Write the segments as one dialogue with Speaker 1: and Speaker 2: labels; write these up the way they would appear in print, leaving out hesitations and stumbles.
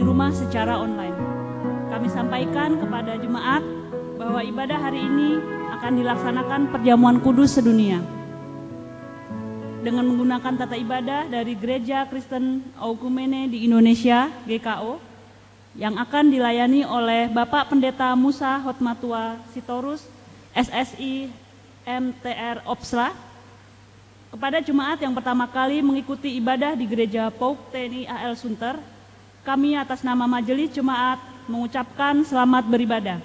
Speaker 1: di rumah secara online. Kami sampaikan kepada jemaat bahwa ibadah hari ini akan dilaksanakan perjamuan kudus sedunia dengan menggunakan tata ibadah dari Gereja Kristen Oikumene di Indonesia, GKO, yang akan dilayani oleh Bapak Pendeta Musa Hotmatua Sitorus, SSI MTR Opsla. Kepada jemaat yang pertama kali mengikuti ibadah di Gereja PAUK TNI AL Sunter, kami atas nama Majelis Jemaat mengucapkan selamat beribadah.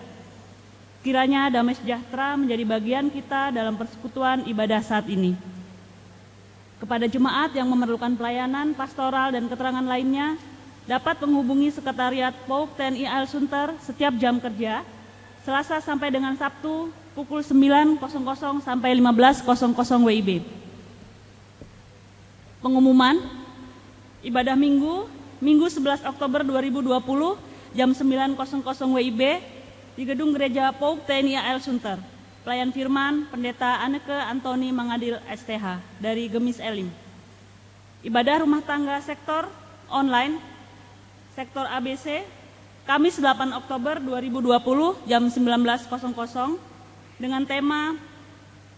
Speaker 1: Kiranya damai sejahtera menjadi bagian kita dalam persekutuan ibadah saat ini. Kepada jemaat yang memerlukan pelayanan, pastoral, dan keterangan lainnya, dapat menghubungi Sekretariat PAUK TNI AL Sunter setiap jam kerja, Selasa sampai dengan Sabtu, pukul 9.00 sampai 15.00 WIB. Pengumuman, ibadah Minggu 11 Oktober 2020, jam 9.00 WIB, di Gedung Gereja PAUK TNI AL Sunter. Pelayan firman, Pendeta Anneke Antoni Mangadil STH dari Gemis Elim. Ibadah rumah tangga sektor online, sektor ABC, Kamis 8 Oktober 2020, jam 19.00, dengan tema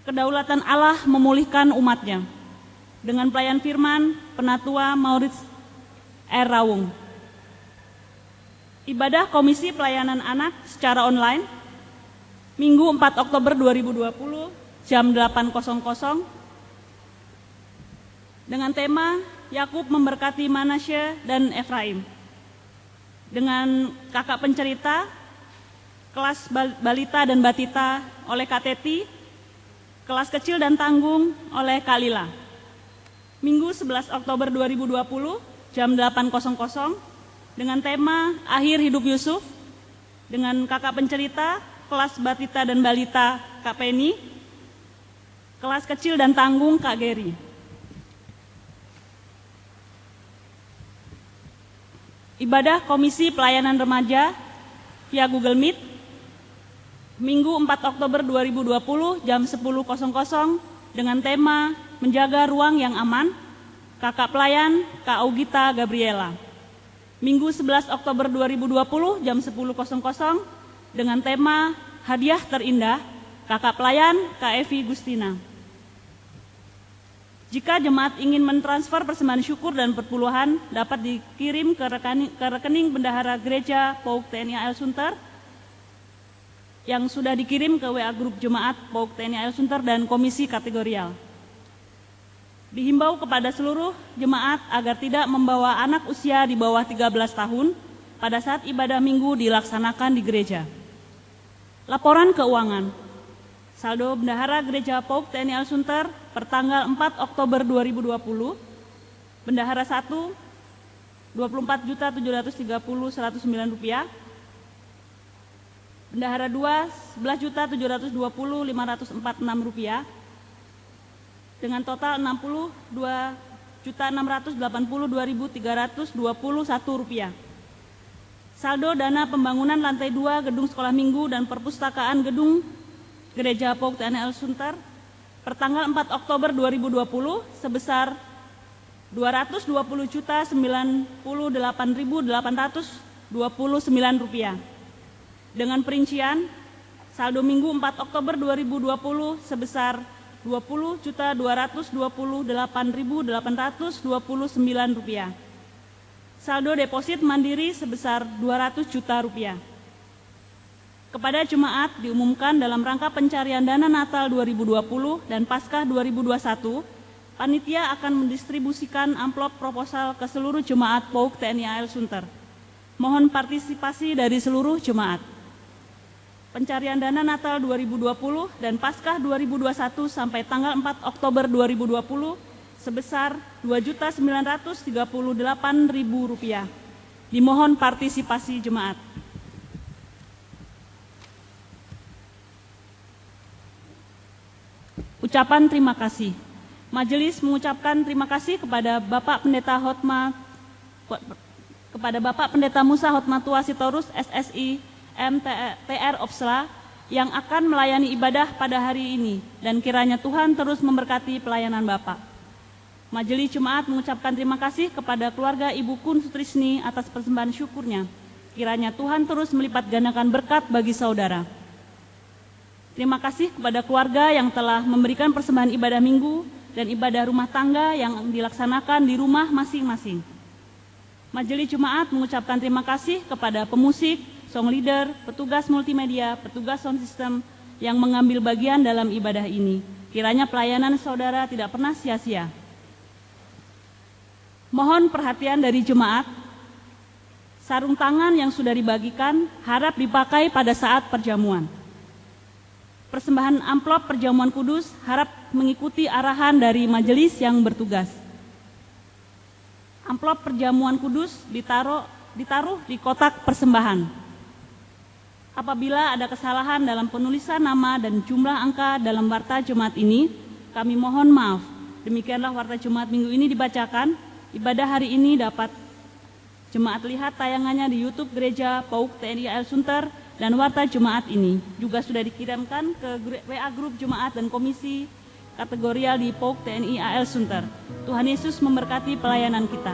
Speaker 1: Kedaulatan Allah Memulihkan Umatnya, dengan pelayan firman, Penatua Maurits R. Rawung. Ibadah Komisi Pelayanan Anak secara online, Minggu 4 Oktober 2020, jam 8.00, dengan tema Yakub memberkati Manasye dan Efraim, dengan kakak pencerita, kelas balita dan batita oleh Kak Teti, kelas kecil dan tanggung oleh Kak Lila. Minggu 11 Oktober 2020, jam 8.00, dengan tema Akhir Hidup Yusuf, dengan kakak pencerita, kelas batita dan balita Kak Penny, kelas kecil dan tanggung Kak Geri. Ibadah Komisi Pelayanan Remaja via Google Meet, Minggu 4 Oktober 2020, jam 10.00, dengan tema Menjaga Ruang yang Aman, kakak pelayan Kak Augita Gabriela. Minggu 11 Oktober 2020, jam 10.00, dengan tema Hadiah Terindah, kakak pelayan Kak Evi Gustina. Jika jemaat ingin mentransfer persembahan syukur dan perpuluhan, dapat dikirim ke rekening Bendahara Gereja PAUK TNI AL Sunter yang sudah dikirim ke WA Grup Jemaat PAUK TNI AL Sunter dan Komisi Kategorial. Dihimbau kepada seluruh jemaat agar tidak membawa anak usia di bawah 13 tahun pada saat ibadah minggu dilaksanakan di gereja. Laporan keuangan. Saldo Bendahara Gereja PAUK TNI AL Sunter pertanggal 4 Oktober 2020, Bendahara 1, Rp24.730.109, Bendahara 2, Rp11.720.546, dengan total Rp62.682.321. Saldo dana pembangunan lantai 2 gedung sekolah minggu dan perpustakaan gedung Gereja PAUK TNI AL Sunter pertanggal 4 Oktober 2020 sebesar Rp228.829 dengan perincian saldo minggu 4 Oktober 2020 sebesar Rp20.228.829. Saldo deposit mandiri sebesar Rp200 juta. Kepada jemaat diumumkan dalam rangka pencarian dana Natal 2020 dan Paskah 2021, panitia akan mendistribusikan amplop proposal ke seluruh jemaat PAUK TNI AL Sunter. Mohon partisipasi dari seluruh jemaat. Pencarian dana Natal 2020 dan Paskah 2021 sampai tanggal 4 Oktober 2020 sebesar Rp2.938.000. Dimohon partisipasi jemaat. Ucapan terima kasih. Majelis mengucapkan terima kasih kepada Bapak Pendeta Musa Hotmatua Sitorus SSI MTR Opsla yang akan melayani ibadah pada hari ini, dan kiranya Tuhan terus memberkati pelayanan Bapak. Majelis Jemaat mengucapkan terima kasih kepada keluarga Ibu Kun Sutrisni atas persembahan syukurnya. Kiranya Tuhan terus melipat gandakan berkat bagi saudara. Terima kasih kepada keluarga yang telah memberikan persembahan ibadah minggu dan ibadah rumah tangga yang dilaksanakan di rumah masing-masing. Majelis Jemaat mengucapkan terima kasih kepada pemusik, song leader, petugas multimedia, petugas sound system yang mengambil bagian dalam ibadah ini. Kiranya pelayanan saudara tidak pernah sia-sia. Mohon perhatian dari jemaat, sarung tangan yang sudah dibagikan harap dipakai pada saat perjamuan. Persembahan amplop perjamuan kudus harap mengikuti arahan dari majelis yang bertugas. Amplop perjamuan kudus ditaruh di kotak persembahan. Apabila ada kesalahan dalam penulisan nama dan jumlah angka dalam warta jemaat ini, kami mohon maaf. Demikianlah warta jemaat minggu ini dibacakan. Ibadah hari ini dapat jemaat lihat tayangannya di YouTube Gereja PAUK TNI AL Sunter, dan warta jemaat ini juga sudah dikirimkan ke WA grup jemaat dan komisi kategorial di PAUK TNI AL Sunter. Tuhan Yesus memberkati pelayanan kita.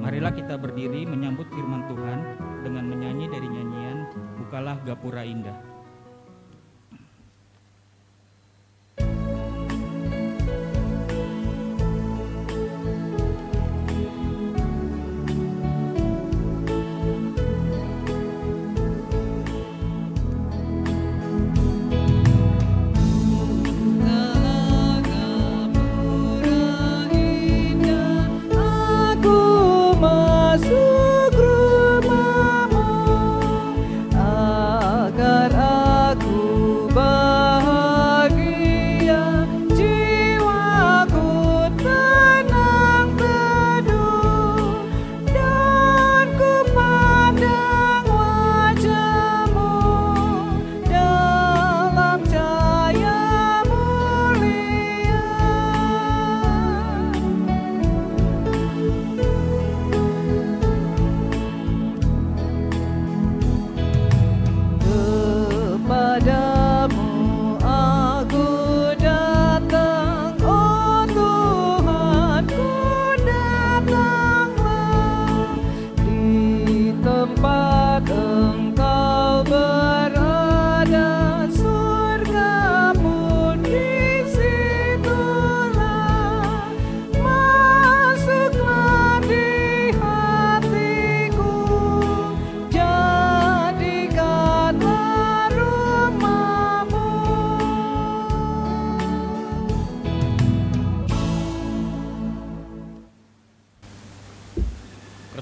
Speaker 2: Marilah kita berdiri menyambut firman Tuhan dengan menyanyi dari nyanyian Bukalah Gapura Indah.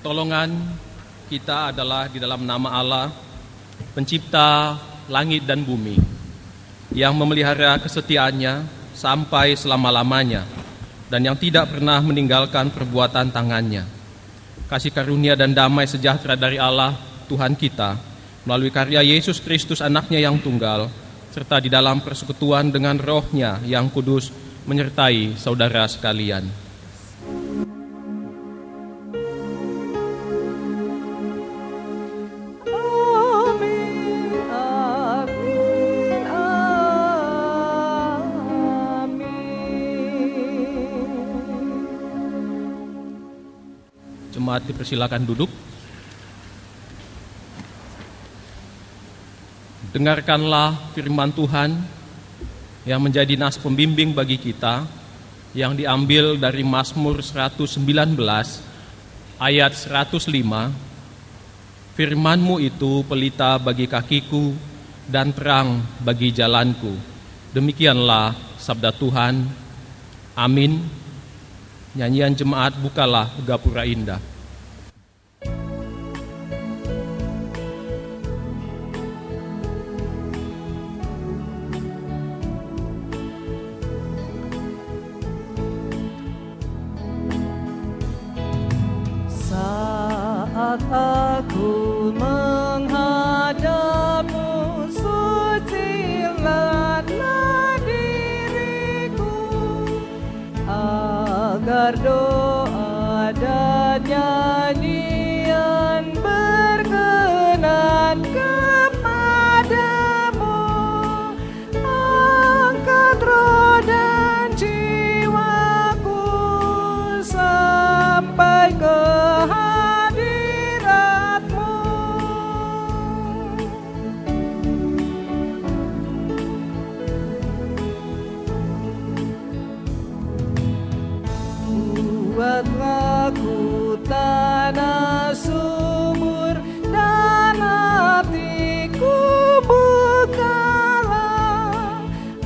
Speaker 3: Pertolongan kita adalah di dalam nama Allah, pencipta langit dan bumi, yang memelihara kesetiaannya sampai selama-lamanya, dan yang tidak pernah meninggalkan perbuatan tangannya. Kasih karunia dan damai sejahtera dari Allah, Tuhan kita, melalui karya Yesus Kristus anaknya yang tunggal, serta di dalam persekutuan dengan rohnya yang kudus, menyertai saudara sekalian. Jemaat dipersilakan duduk. Dengarkanlah firman Tuhan yang menjadi nas pembimbing bagi kita, yang diambil dari Mazmur 119 ayat 105. Firman-Mu itu pelita bagi kakiku dan terang bagi jalanku. Demikianlah sabda Tuhan. Amin. Nyanyian jemaat Bukalah Gapura Indah.
Speaker 4: aku menghadapmu, sucikanlah diriku, agar doa dan nyanyian berkenan kepadamu. Angkat roh dan jiwaku sampai ke hadiratmu. Buatlah ku tanah subur dan hatiku bukalah,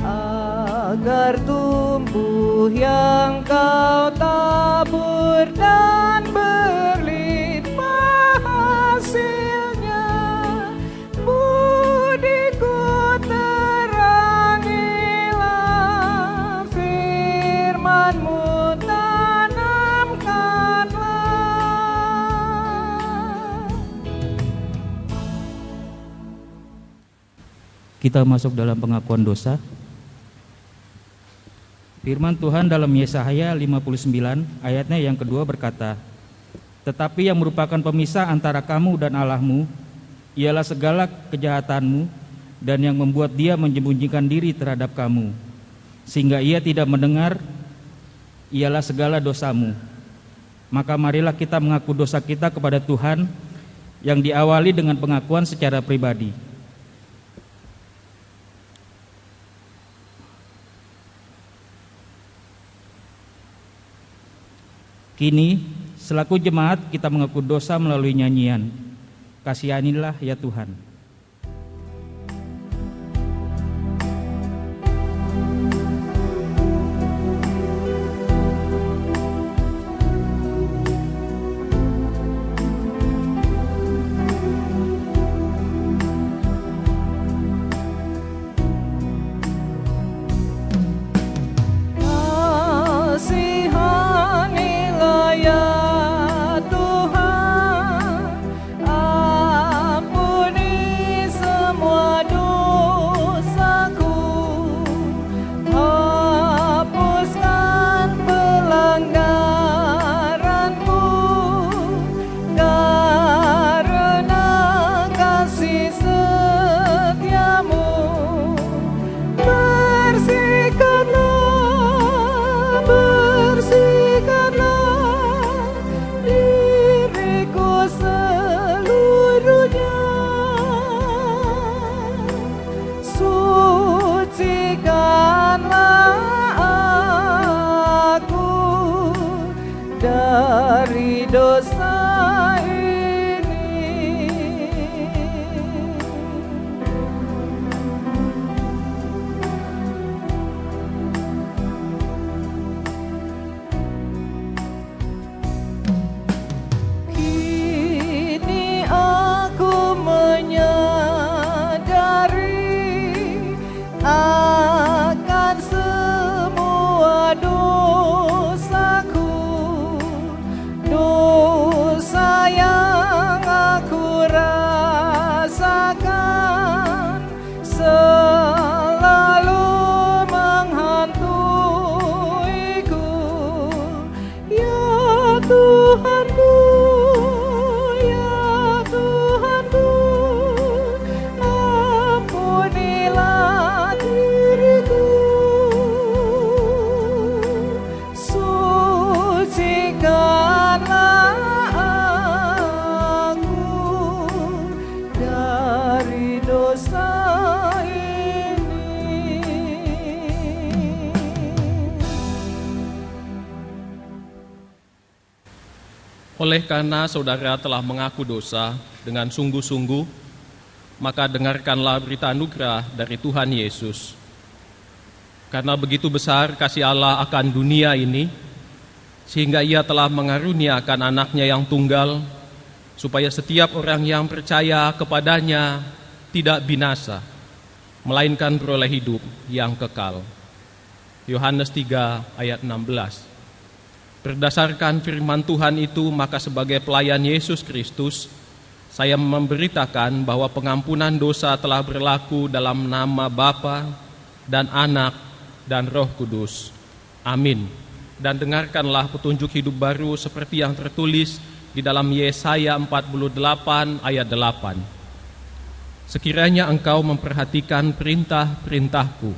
Speaker 4: agar tumbuh yang kau tabur dan berlimpah hasilnya. Budiku terangilah, firman-Mu
Speaker 2: Kita masuk dalam pengakuan dosa. Firman Tuhan dalam Yesaya 59 ayatnya yang kedua berkata, "Tetapi yang merupakan pemisah antara kamu dan Allahmu ialah segala kejahatanmu, dan yang membuat dia menyembunyikan diri terhadap kamu, sehingga ia tidak mendengar, ialah segala dosamu." Maka marilah kita mengaku dosa kita kepada Tuhan, yang diawali dengan pengakuan secara pribadi. Kini, selaku jemaat kita mengaku dosa melalui nyanyian, "Kasihanilah ya Tuhan."
Speaker 4: Dari dosa ini, kini aku menyadari akan semua dosaku, dosa yang aku rasakan selalu menghantuiku. Ya Tuhanku, ya Tuhanku, ampunilah diriku, sucikanlah dosa ini.
Speaker 3: Oleh karena saudara telah mengaku dosa dengan sungguh-sungguh, maka dengarkanlah berita anugerah dari Tuhan Yesus. Karena begitu besar kasih Allah akan dunia ini, sehingga Ia telah mengaruniakan anaknya yang tunggal, supaya setiap orang yang percaya kepadanya tidak binasa, melainkan beroleh hidup yang kekal. Yohanes 3 ayat 16. Berdasarkan firman Tuhan itu, maka sebagai pelayan Yesus Kristus, saya memberitakan bahwa pengampunan dosa telah berlaku dalam nama Bapa dan Anak dan Roh Kudus. Amin. Dan dengarkanlah petunjuk hidup baru seperti yang tertulis di dalam Yesaya 48 ayat 8. Sekiranya engkau memperhatikan perintah-perintahku,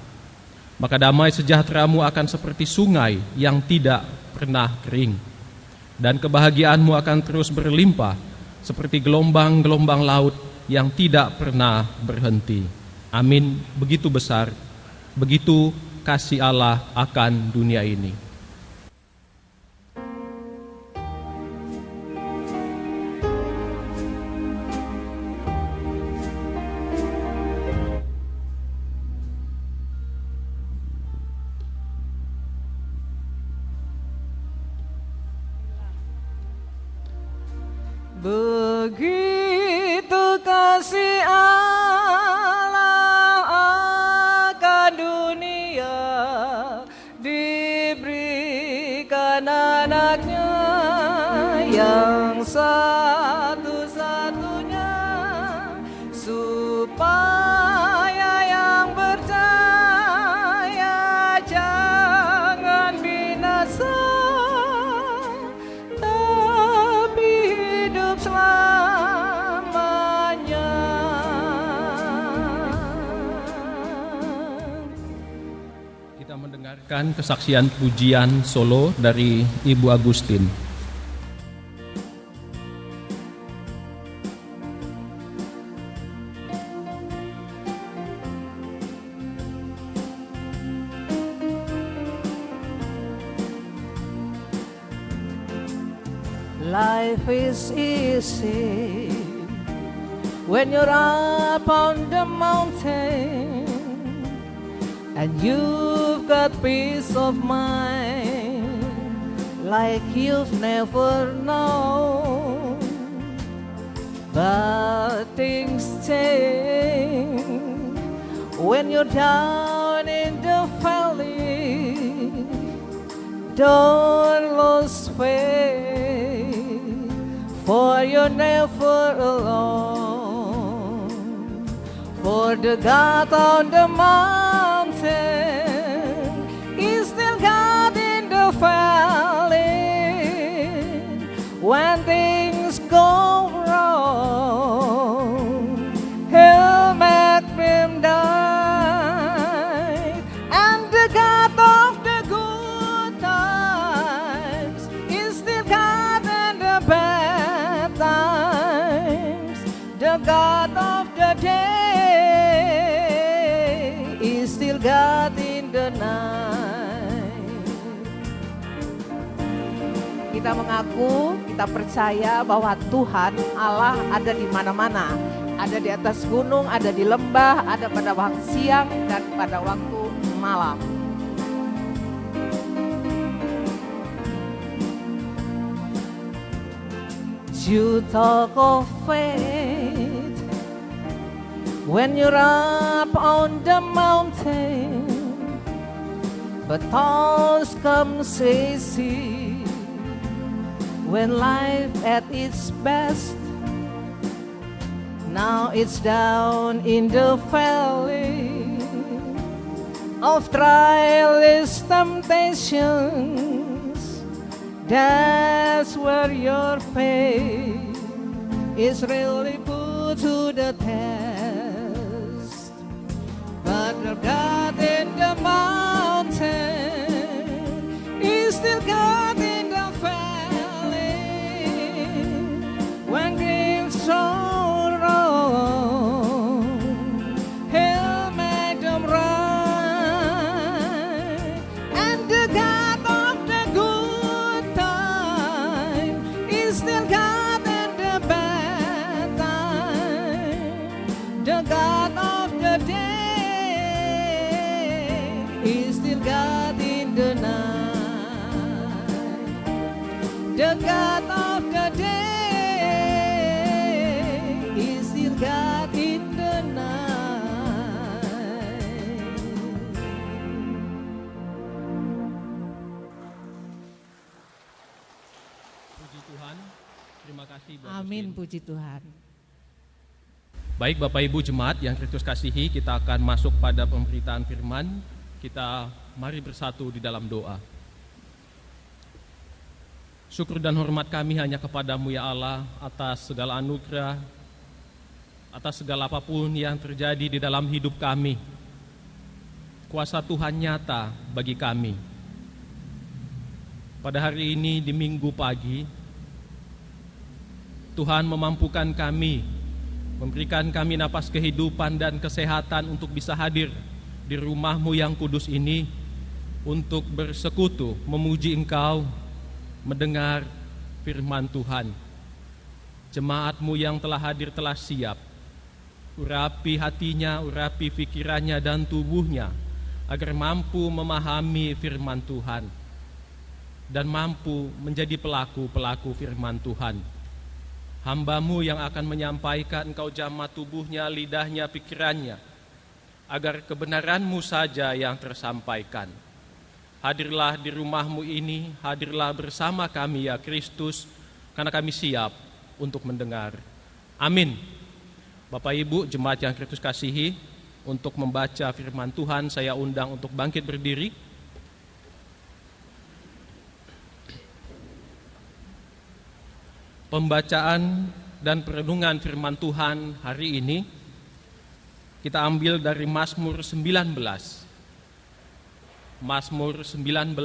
Speaker 3: maka damai sejahteramu akan seperti sungai yang tidak pernah kering, dan kebahagiaanmu akan terus berlimpah seperti gelombang-gelombang laut yang tidak pernah berhenti. Amin. Begitu besar, begitu kasih Allah akan dunia ini.
Speaker 4: Begitu kasih Allah akan dunia, diberikan anaknya yang satu-satunya, supaya yang percaya jangan binasa, selamanya.
Speaker 3: Kita mendengarkan kesaksian pujian solo dari Ibu Agustin.
Speaker 4: Life is easy when you're up on the mountain and you've got peace of mind like you've never known. But things change when you're down in the valley. Don't lose faith, for you're never alone. For the God on the mountain is still God in the valley. When things go wrong, He'll make them die. And the God of the good times is still God in the bad times. The God of the day is still God in the night. Kita mengaku, kita percaya bahwa Tuhan Allah ada di mana-mana. Ada di atas gunung, ada di lembah, ada pada waktu siang dan pada waktu malam. You talk of faith when you're up on the mountain, but thoughts come easy when life at its best. Now it's down in the valley of trials, temptations. That's where your faith is really put to the test. But the God in the mountain is still God in the valley. When grief's so wrong, He'll make them right. And the God of the good time is still God in the bad time. The God of the day is still God in the night. The God of the day is still God in the night.
Speaker 3: Puji Tuhan. Terima kasih Bu
Speaker 4: Amin,
Speaker 3: Agustin.
Speaker 4: puji Tuhan.
Speaker 3: Baik Bapak Ibu Jemaat yang Kristus kasihi, kita akan masuk pada pemberitaan firman. Kita mari bersatu di dalam doa. Syukur dan hormat kami hanya kepadamu ya Allah atas segala anugerah, atas segala apapun yang terjadi di dalam hidup kami. Kuasa Tuhan nyata bagi kami. Pada hari ini di Minggu pagi, Tuhan memampukan kami, memberikan kami napas kehidupan dan kesehatan untuk bisa hadir di rumah-Mu yang kudus ini, untuk bersekutu, memuji Engkau, mendengar firman Tuhan. Jemaat-Mu yang telah hadir telah siap. Urapi hatinya, urapi pikirannya dan tubuhnya, agar mampu memahami firman Tuhan dan mampu menjadi pelaku-pelaku firman Tuhan. Hamba-Mu yang akan menyampaikan, Engkau jamah tubuhnya, lidahnya, pikirannya, agar kebenaran-Mu saja yang tersampaikan. Hadirlah di rumah-Mu ini, hadirlah bersama kami ya Kristus, karena kami siap untuk mendengar. Amin. Bapak Ibu jemaat yang Kristus kasihi, untuk membaca firman Tuhan saya undang untuk bangkit berdiri. Pembacaan dan perenungan firman Tuhan hari ini kita ambil dari Mazmur 19. Mazmur 19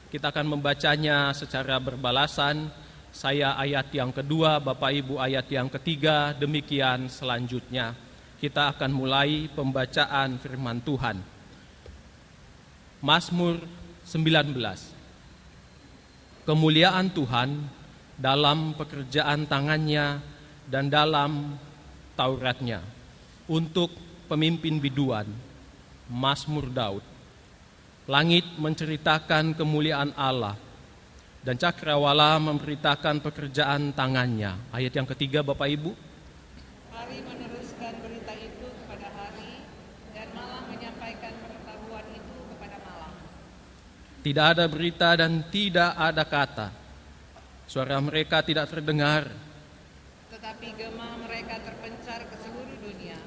Speaker 3: kita akan membacanya secara berbalasan. Saya ayat yang kedua, Bapak Ibu ayat yang ketiga, demikian selanjutnya. Kita akan mulai pembacaan firman Tuhan. Mazmur 19. Kemuliaan Tuhan dalam pekerjaan tangannya dan dalam Tauratnya. Untuk pemimpin biduan, Mazmur Daud. Langit menceritakan kemuliaan Allah, dan cakrawala memberitakan pekerjaan tangannya. Ayat yang ketiga Bapak Ibu.
Speaker 5: Hari meneruskan berita itu kepada hari, dan malam menyampaikan pengetahuan itu kepada malam.
Speaker 3: Tidak ada berita dan tidak ada kata. Suara mereka tidak terdengar.
Speaker 5: Tetapi gema mereka terpencar ke seluruh dunia,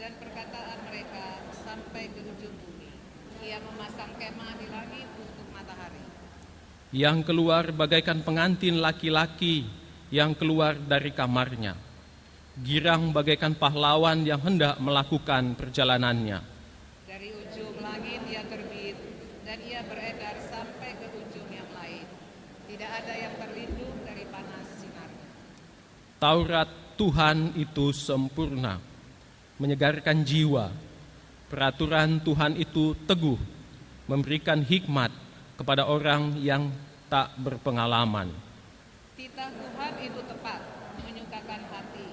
Speaker 5: dan perkataan mereka sampai ke ujung bumi. Ia memasang kemah di langit untuk matahari.
Speaker 3: Yang keluar bagaikan pengantin laki-laki yang keluar dari kamarnya. Girang bagaikan pahlawan yang hendak melakukan perjalanannya.
Speaker 5: Dari ujung langit ia terbit, dan ia beredar sampai ke ujung yang lain. Tidak ada yang terlindung dari panas sinarnya.
Speaker 3: Taurat Tuhan itu sempurna, menyegarkan jiwa. Peraturan Tuhan itu teguh, memberikan hikmat kepada orang yang tak berpengalaman.
Speaker 5: Titah Tuhan itu tepat, menyukakan hati.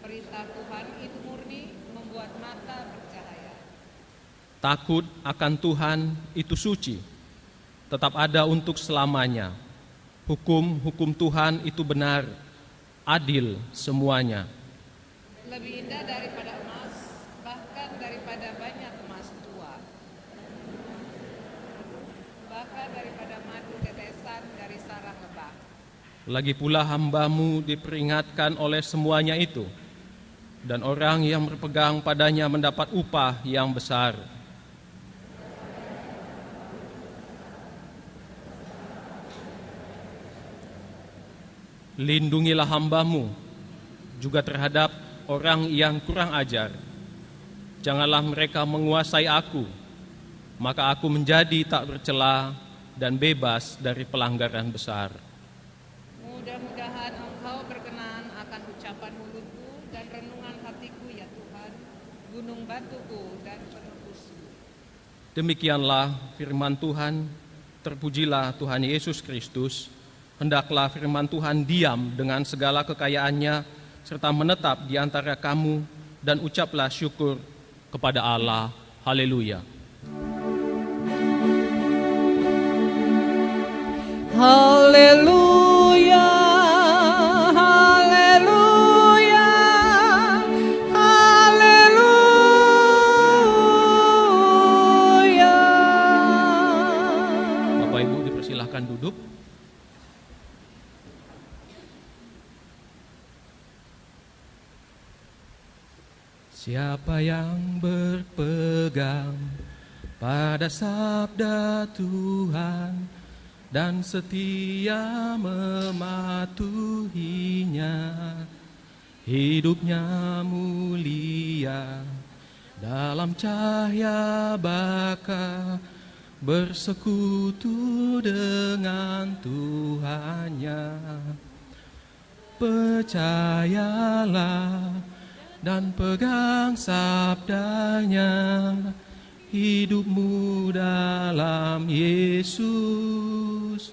Speaker 5: Perintah Tuhan itu murni, membuat mata bercahaya.
Speaker 3: Takut akan Tuhan itu suci, tetap ada untuk selamanya. Hukum-hukum Tuhan itu benar, adil semuanya.
Speaker 5: Lebih indah daripada emas, bahkan daripada banyak emas tua. Bahkan daripada madu tetesan dari sarang lebah.
Speaker 3: Lagi pula hamba-Mu diperingatkan oleh semuanya itu, dan orang yang berpegang padanya mendapat upah yang besar. Lindungilah hamba-Mu juga terhadap orang yang kurang ajar. Janganlah mereka menguasai aku, maka aku menjadi tak bercela dan bebas dari pelanggaran besar.
Speaker 5: Mudah-mudahan Engkau berkenan akan ucapan mulutku dan renungan hatiku ya Tuhan, gunung batuku dan penebusku.
Speaker 3: Demikianlah firman Tuhan. Terpujilah Tuhan Yesus Kristus. Hendaklah firman Tuhan diam dengan segala kekayaannya, serta menetap di antara kamu, dan ucaplah syukur kepada Allah. Haleluya.
Speaker 4: Haleluya, haleluya, haleluya.
Speaker 3: Bapak Ibu dipersilahkan duduk. Siapa yang berpegang pada sabda Tuhan dan setia mematuhinya, hidupnya mulia dalam cahaya baka, bersekutu dengan Tuhannya. Percayalah dan pegang sabdanya, hidupmu dalam Yesus.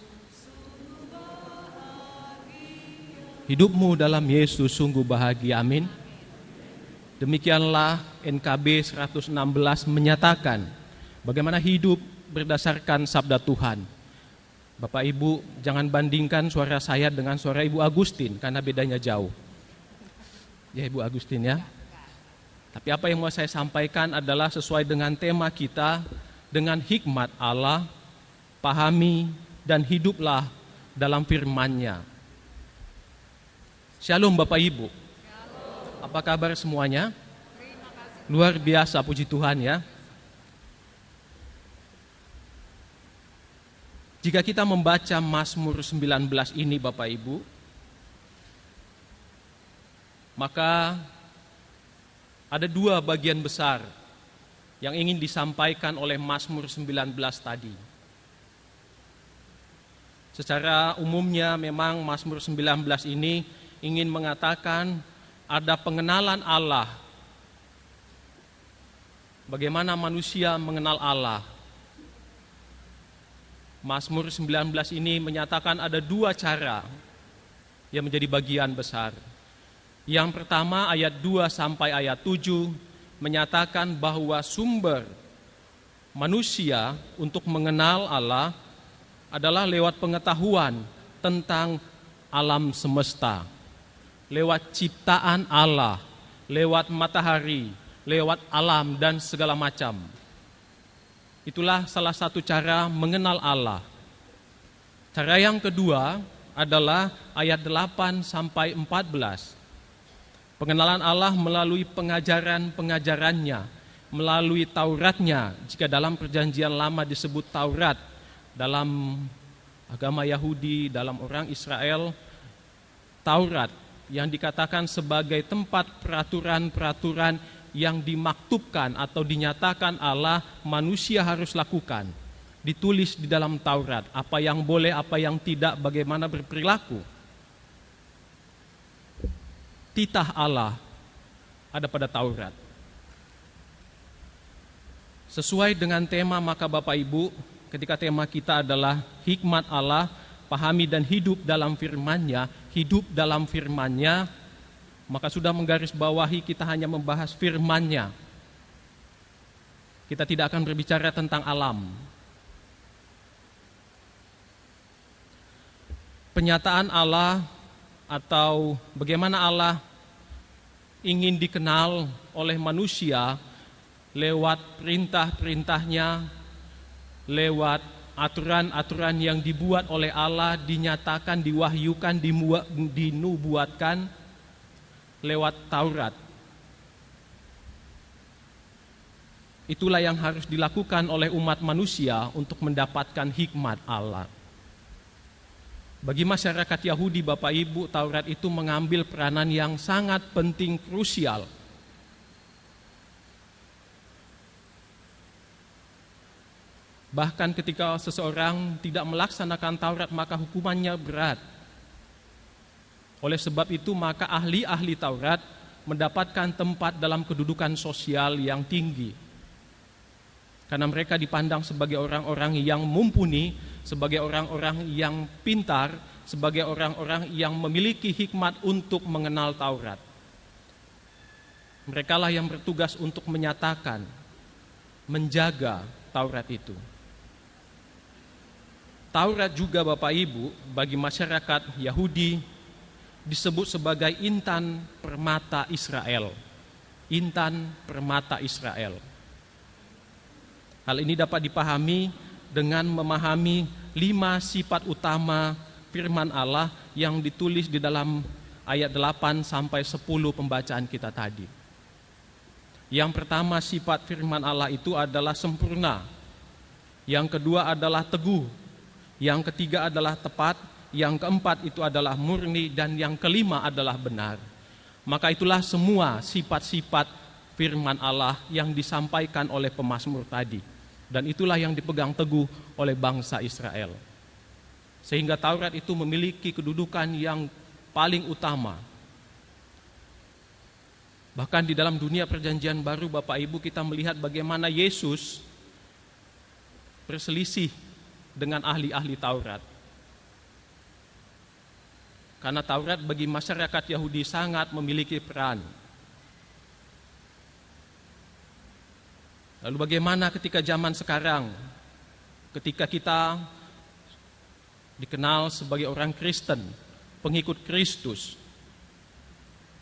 Speaker 3: Hidupmu dalam Yesus sungguh bahagia, amin. Demikianlah NKB 116 menyatakan bagaimana hidup berdasarkan sabda Tuhan. Bapak Ibu, jangan bandingkan suara saya dengan suara Ibu Agustin karena bedanya jauh. Ya Ibu Agustin ya. Tapi apa yang mau saya sampaikan adalah sesuai dengan tema kita, dengan hikmat Allah, pahami dan hiduplah dalam firman-Nya. Shalom Bapak Ibu. Apa kabar semuanya? Luar biasa, puji Tuhan ya. Jika kita membaca Mazmur 19 ini Bapak Ibu, maka ada dua bagian besar yang ingin disampaikan oleh Mazmur 19 tadi. Secara umumnya memang Mazmur 19 ini ingin mengatakan ada pengenalan Allah. Bagaimana manusia mengenal Allah. Mazmur 19 ini menyatakan ada dua cara yang menjadi bagian besar. Yang pertama ayat 2 sampai ayat 7 menyatakan bahwa sumber manusia untuk mengenal Allah adalah lewat pengetahuan tentang alam semesta. Lewat ciptaan Allah, lewat matahari, lewat alam dan segala macam. Itulah salah satu cara mengenal Allah. Cara yang kedua adalah ayat 8 sampai 14. Pengenalan Allah melalui pengajaran-pengajarannya, melalui Tauratnya. Jika dalam perjanjian lama disebut Taurat, dalam agama Yahudi, dalam orang Israel, Taurat yang dikatakan sebagai tempat peraturan-peraturan yang dimaktubkan atau dinyatakan Allah manusia harus lakukan. Ditulis di dalam Taurat, apa yang boleh, apa yang tidak, bagaimana berperilaku. Titah Allah ada pada Taurat. Sesuai dengan tema maka Bapak Ibu, ketika tema kita adalah hikmat Allah, pahami dan hidup dalam firman-Nya, hidup dalam firman-Nya, maka sudah menggarisbawahi kita hanya membahas firman-Nya. Kita tidak akan berbicara tentang alam. Penyataan Allah atau bagaimana Allah ingin dikenal oleh manusia lewat perintah-perintahnya, lewat aturan-aturan yang dibuat oleh Allah, dinyatakan, diwahyukan, dinubuatkan lewat Taurat. Itulah yang harus dilakukan oleh umat manusia untuk mendapatkan hikmat Allah. Bagi masyarakat Yahudi, Bapak Ibu, Taurat itu mengambil peranan yang sangat penting, krusial. Bahkan ketika seseorang tidak melaksanakan Taurat, maka hukumannya berat. Oleh sebab itu, maka ahli-ahli Taurat mendapatkan tempat dalam kedudukan sosial yang tinggi. Karena mereka dipandang sebagai orang-orang yang mumpuni, sebagai orang-orang yang pintar, sebagai orang-orang yang memiliki hikmat untuk mengenal Taurat. Merekalah yang bertugas untuk menyatakan, menjaga Taurat itu. Taurat juga Bapak Ibu bagi masyarakat Yahudi disebut sebagai intan permata Israel. Intan permata Israel. Hal ini dapat dipahami dengan memahami 5 sifat utama firman Allah yang ditulis di dalam ayat 8 sampai 10 pembacaan kita tadi. Yang pertama, sifat firman Allah itu adalah sempurna. Yang kedua adalah teguh. Yang ketiga adalah tepat. Yang keempat itu adalah murni. Dan yang kelima adalah benar. Maka itulah semua sifat-sifat firman Allah yang disampaikan oleh pemazmur tadi. Dan itulah yang dipegang teguh oleh bangsa Israel. Sehingga Taurat itu memiliki kedudukan yang paling utama. Bahkan di dalam dunia perjanjian baru, Bapak Ibu, kita melihat bagaimana Yesus berselisih dengan ahli-ahli Taurat. Karena Taurat bagi masyarakat Yahudi sangat memiliki peran. Lalu bagaimana ketika zaman sekarang, ketika kita dikenal sebagai orang Kristen, pengikut Kristus,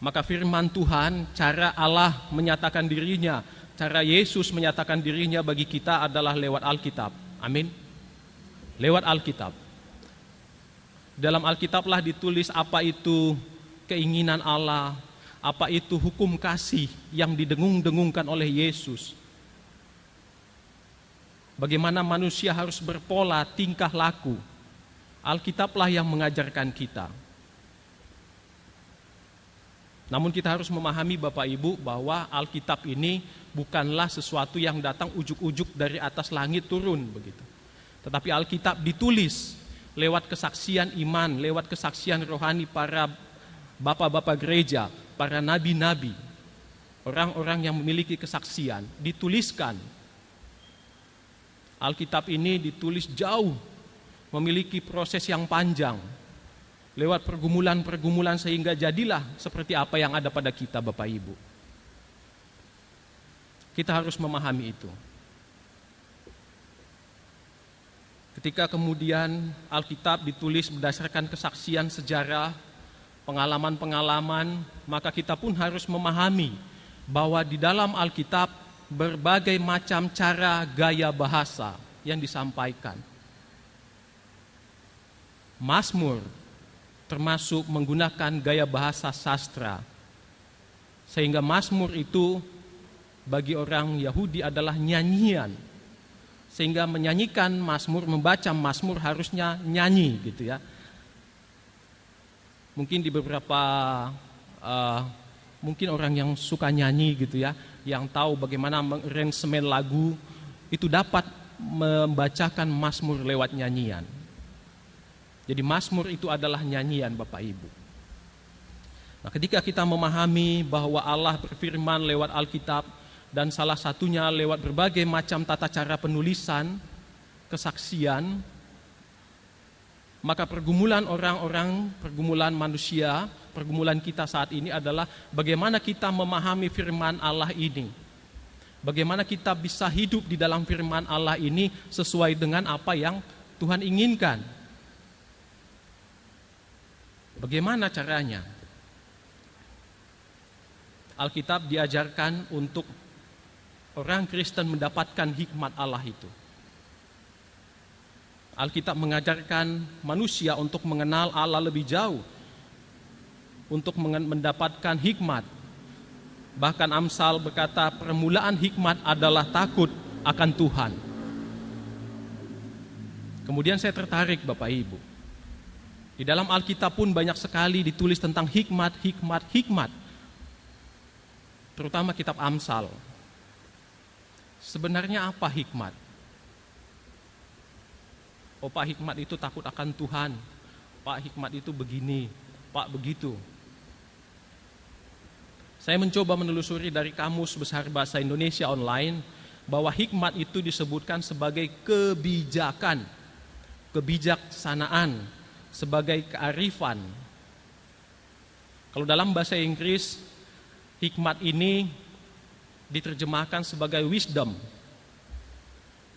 Speaker 3: maka firman Tuhan, cara Allah menyatakan dirinya, cara Yesus menyatakan dirinya bagi kita adalah lewat Alkitab. Amin. Lewat Alkitab. Dalam Alkitablah ditulis apa itu keinginan Allah, apa itu hukum kasih yang didengung-dengungkan oleh Yesus. Bagaimana manusia harus berpola tingkah laku. Alkitablah yang mengajarkan kita. Namun kita harus memahami Bapak Ibu bahwa Alkitab ini bukanlah sesuatu yang datang ujuk-ujuk dari atas langit turun begitu. Tetapi Alkitab ditulis lewat kesaksian iman, lewat kesaksian rohani para bapak-bapak gereja, para nabi-nabi, orang-orang yang memiliki kesaksian, dituliskan. Alkitab ini ditulis jauh, memiliki proses yang panjang, lewat pergumulan-pergumulan sehingga jadilah seperti apa yang ada pada kita, Bapak Ibu. Kita harus memahami itu. Ketika kemudian Alkitab ditulis berdasarkan kesaksian sejarah, pengalaman-pengalaman, maka kita pun harus memahami bahwa di dalam Alkitab berbagai macam cara gaya bahasa yang disampaikan. Mazmur termasuk menggunakan gaya bahasa sastra. Sehingga Mazmur itu bagi orang Yahudi adalah nyanyian. Sehingga menyanyikan Mazmur, membaca Mazmur harusnya nyanyi gitu ya. Mungkin di beberapa mungkin orang yang suka nyanyi gitu ya, yang tahu bagaimana mengaransemen lagu, itu dapat membacakan Mazmur lewat nyanyian. Jadi Mazmur itu adalah nyanyian Bapak Ibu. Nah, ketika kita memahami bahwa Allah berfirman lewat Alkitab dan salah satunya lewat berbagai macam tata cara penulisan, kesaksian, maka pergumulan orang-orang, pergumulan manusia, pergumulan kita saat ini adalah bagaimana kita memahami firman Allah ini. Bagaimana kita bisa hidup di dalam firman Allah ini sesuai dengan apa yang Tuhan inginkan. Bagaimana caranya? Alkitab diajarkan untuk orang Kristen mendapatkan hikmat Allah itu. Alkitab mengajarkan manusia untuk mengenal Allah lebih jauh, untuk mendapatkan hikmat. Bahkan Amsal berkata permulaan hikmat adalah takut akan Tuhan. Kemudian saya tertarik Bapak Ibu. Di dalam Alkitab pun banyak sekali ditulis tentang hikmat. Terutama kitab Amsal. Sebenarnya apa hikmat? Oh Pak, hikmat itu takut akan Tuhan. Pak, hikmat itu begini. Pak, begitu. Saya mencoba menelusuri dari Kamus Besar Bahasa Indonesia online bahwa hikmat itu disebutkan sebagai kebijakan, kebijaksanaan, sebagai kearifan. Kalau dalam bahasa Inggris, hikmat ini diterjemahkan sebagai wisdom.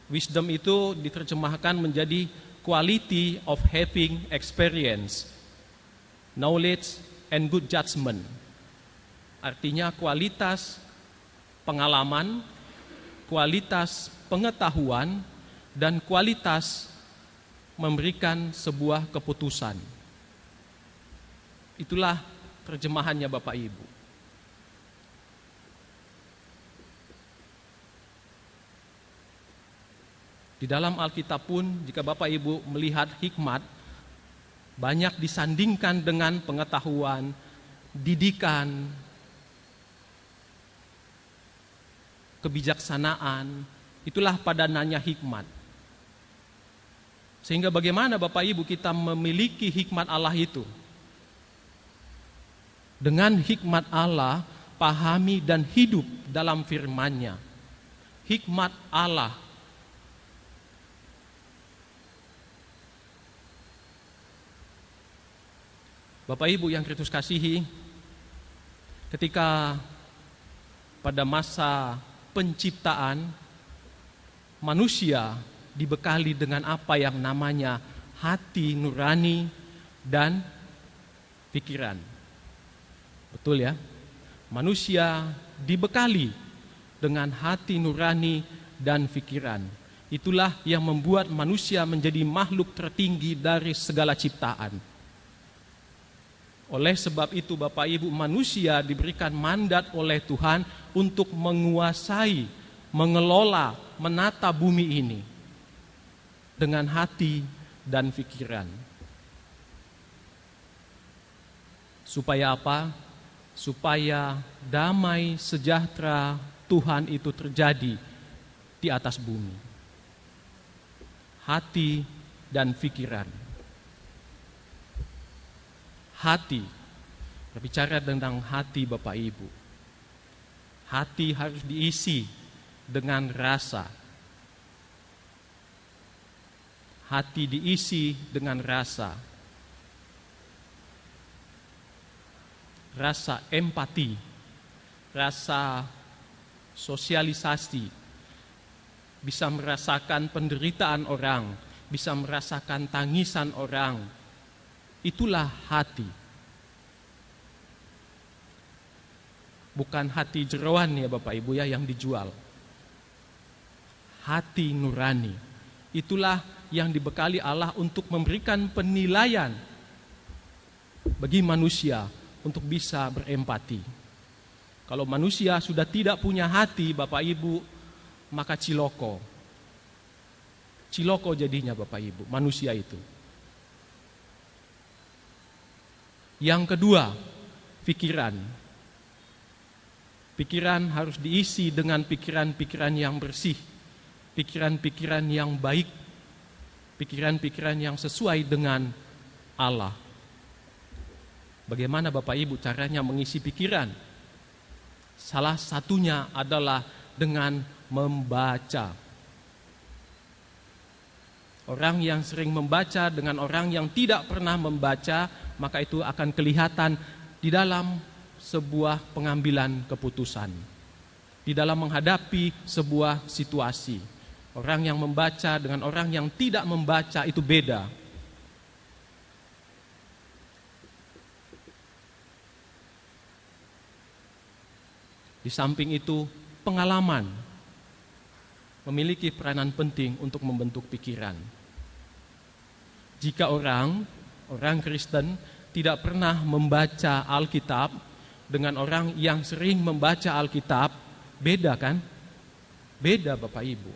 Speaker 3: Wisdom itu diterjemahkan menjadi quality of having experience, knowledge and good judgment. Artinya kualitas pengalaman, kualitas pengetahuan, dan kualitas memberikan sebuah keputusan. Itulah terjemahannya Bapak Ibu. Di dalam Alkitab pun jika Bapak Ibu melihat hikmat, banyak disandingkan dengan pengetahuan, didikan, kebijaksanaan. Itulah padanannya hikmat. Sehingga bagaimana Bapak Ibu kita memiliki hikmat Allah itu? Dengan hikmat Allah, pahami dan hidup dalam firman-Nya. Hikmat Allah. Bapak Ibu yang Kristus kasihi, ketika pada masa penciptaan, manusia dibekali dengan apa yang namanya hati nurani dan pikiran. Betul ya? Manusia dibekali dengan hati nurani dan pikiran. Itulah yang membuat manusia menjadi makhluk tertinggi dari segala ciptaan. Oleh sebab itu Bapak Ibu, manusia diberikan mandat oleh Tuhan untuk menguasai, mengelola, menata bumi ini dengan hati dan pikiran. Supaya apa? Supaya damai sejahtera Tuhan itu terjadi di atas bumi. Hati dan pikiran. Hati, berbicara tentang hati Bapak Ibu. Hati harus diisi dengan rasa. Hati diisi dengan rasa. Rasa empati, rasa sosialisasi, bisa merasakan penderitaan orang, bisa merasakan tangisan orang. Itulah hati. Bukan hati jeroan ya Bapak Ibu ya yang dijual. Hati nurani. Itulah yang dibekali Allah untuk memberikan penilaian bagi manusia untuk bisa berempati. Kalau manusia sudah tidak punya hati Bapak Ibu, maka ciloko. Ciloko jadinya Bapak Ibu, manusia itu. Yang kedua, pikiran. Pikiran harus diisi dengan pikiran-pikiran yang bersih, pikiran-pikiran yang baik, pikiran-pikiran yang sesuai dengan Allah. Bagaimana Bapak Ibu caranya mengisi pikiran? Salah satunya adalah dengan membaca. Orang yang sering membaca dengan orang yang tidak pernah membaca, maka itu akan kelihatan di dalam sebuah pengambilan keputusan, di dalam menghadapi sebuah situasi. Orang yang membaca dengan orang yang tidak membaca itu beda. Di samping itu, pengalaman memiliki peranan penting untuk membentuk pikiran. Jika orang Kristen tidak pernah membaca Alkitab dengan orang yang sering membaca Alkitab, beda kan? Beda Bapak Ibu.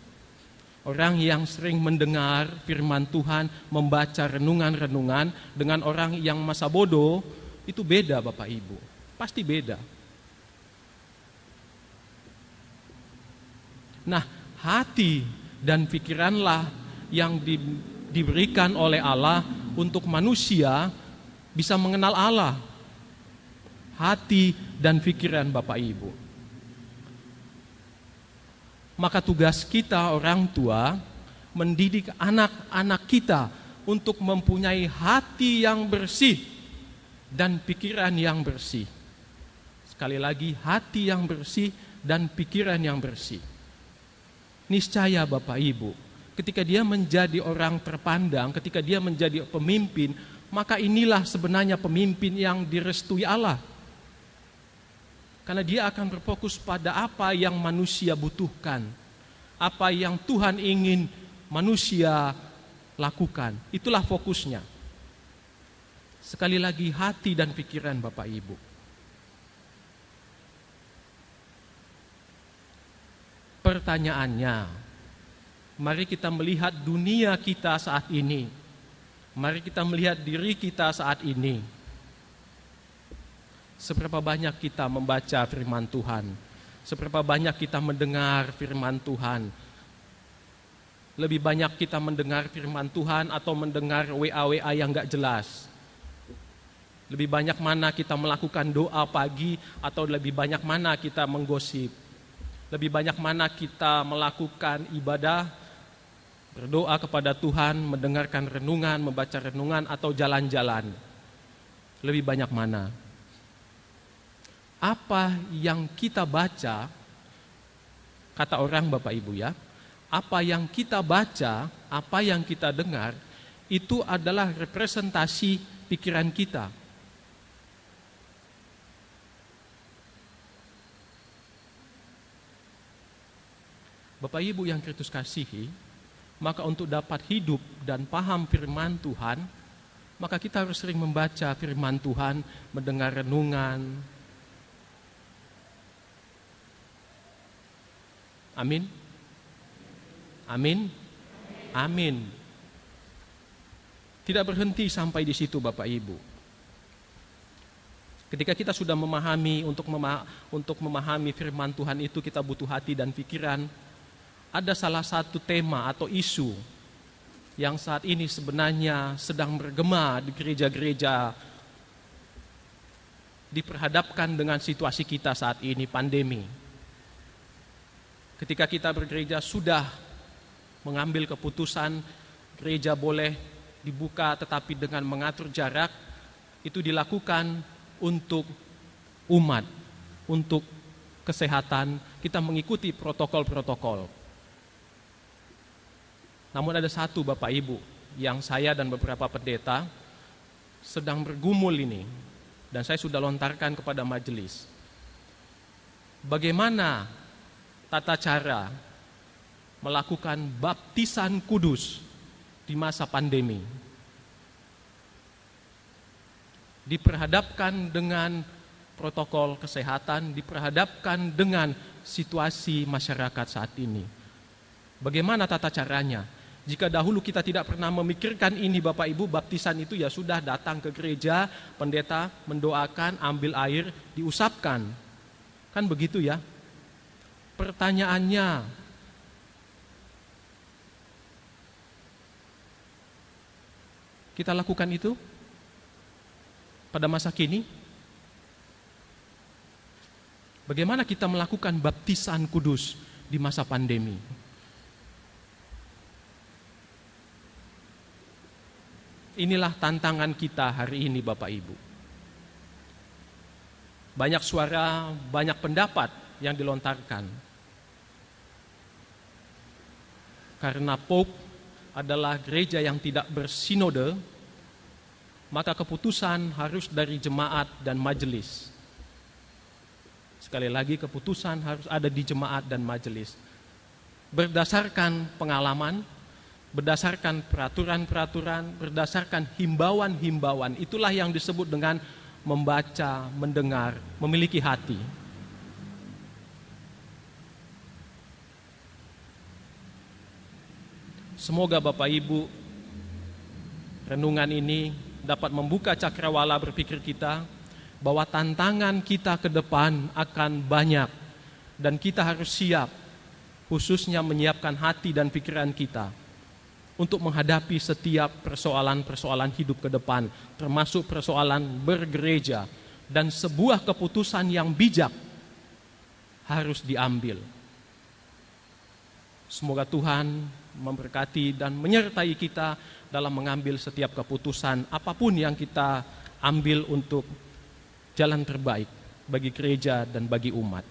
Speaker 3: Orang yang sering mendengar firman Tuhan, membaca renungan-renungan dengan orang yang masa bodoh, itu beda Bapak Ibu. Pasti beda. Nah, hati dan pikiranlah yang diberikan oleh Allah untuk manusia bisa mengenal Allah. Hati dan pikiran Bapak Ibu. Maka tugas kita orang tua mendidik anak-anak kita untuk mempunyai hati yang bersih dan pikiran yang bersih. Sekali lagi, hati yang bersih dan pikiran yang bersih. Niscaya Bapak Ibu, ketika dia menjadi orang terpandang, ketika dia menjadi pemimpin, maka inilah sebenarnya pemimpin yang direstui Allah. Karena dia akan berfokus pada apa yang manusia butuhkan, apa yang Tuhan ingin manusia lakukan. Itulah fokusnya. Sekali lagi, hati dan pikiran Bapak Ibu. Pertanyaannya, Mari kita melihat dunia kita saat ini. Mari kita melihat diri kita saat ini. Seberapa banyak kita membaca firman Tuhan? Seberapa banyak kita mendengar firman Tuhan? Lebih banyak kita mendengar firman Tuhan atau mendengar WA-WA yang gak jelas? Lebih banyak mana kita melakukan doa pagi atau lebih banyak mana kita menggosip? Lebih banyak mana kita melakukan ibadah, berdoa kepada Tuhan, mendengarkan renungan, membaca renungan atau jalan-jalan? Lebih banyak mana? Apa yang kita baca, kata orang Bapak Ibu ya, apa yang kita baca, apa yang kita dengar, itu adalah representasi pikiran kita. Bapak Ibu yang Kristus kasihi, maka untuk dapat hidup dan paham firman Tuhan, maka kita harus sering membaca firman Tuhan, mendengar renungan. Amin. Amin. Amin. Tidak berhenti sampai di situ Bapak Ibu. Ketika kita sudah memahami, untuk memahami firman Tuhan itu kita butuh hati dan pikiran. Ada salah satu tema atau isu yang saat ini sebenarnya sedang bergema di gereja-gereja, diperhadapkan dengan situasi kita saat ini, pandemi. Ketika kita bergereja sudah mengambil keputusan gereja boleh dibuka tetapi dengan mengatur jarak, itu dilakukan untuk umat, untuk kesehatan, kita mengikuti protokol-protokol. Namun ada satu Bapak Ibu yang saya dan beberapa pendeta sedang bergumul ini, dan saya sudah lontarkan kepada majelis. Bagaimana tata cara melakukan baptisan kudus di masa pandemi? Diperhadapkan dengan protokol kesehatan, diperhadapkan dengan situasi masyarakat saat ini. Bagaimana tata caranya? Jika dahulu kita tidak pernah memikirkan ini Bapak Ibu, baptisan itu ya sudah datang ke gereja, pendeta mendoakan, ambil air, diusapkan. Kan begitu ya? Pertanyaannya, kita lakukan itu pada masa kini? Bagaimana kita melakukan baptisan kudus di masa pandemi? Inilah tantangan kita hari ini Bapak Ibu. Banyak suara, banyak pendapat yang dilontarkan. Karena Pope adalah gereja yang tidak bersinode, maka keputusan harus dari jemaat dan majelis. Sekali lagi, keputusan harus ada di jemaat dan majelis. Berdasarkan pengalaman, berdasarkan peraturan-peraturan, berdasarkan himbauan-himbauan. Itulah yang disebut dengan membaca, mendengar, memiliki hati. Semoga Bapak Ibu, renungan ini dapat membuka cakrawala berpikir kita bahwa tantangan kita ke depan akan banyak dan kita harus siap, khususnya menyiapkan hati dan pikiran kita untuk menghadapi setiap persoalan-persoalan hidup ke depan, termasuk persoalan bergereja, dan sebuah keputusan yang bijak harus diambil. Semoga Tuhan memberkati dan menyertai kita dalam mengambil setiap keputusan apapun yang kita ambil untuk jalan terbaik bagi gereja dan bagi umat.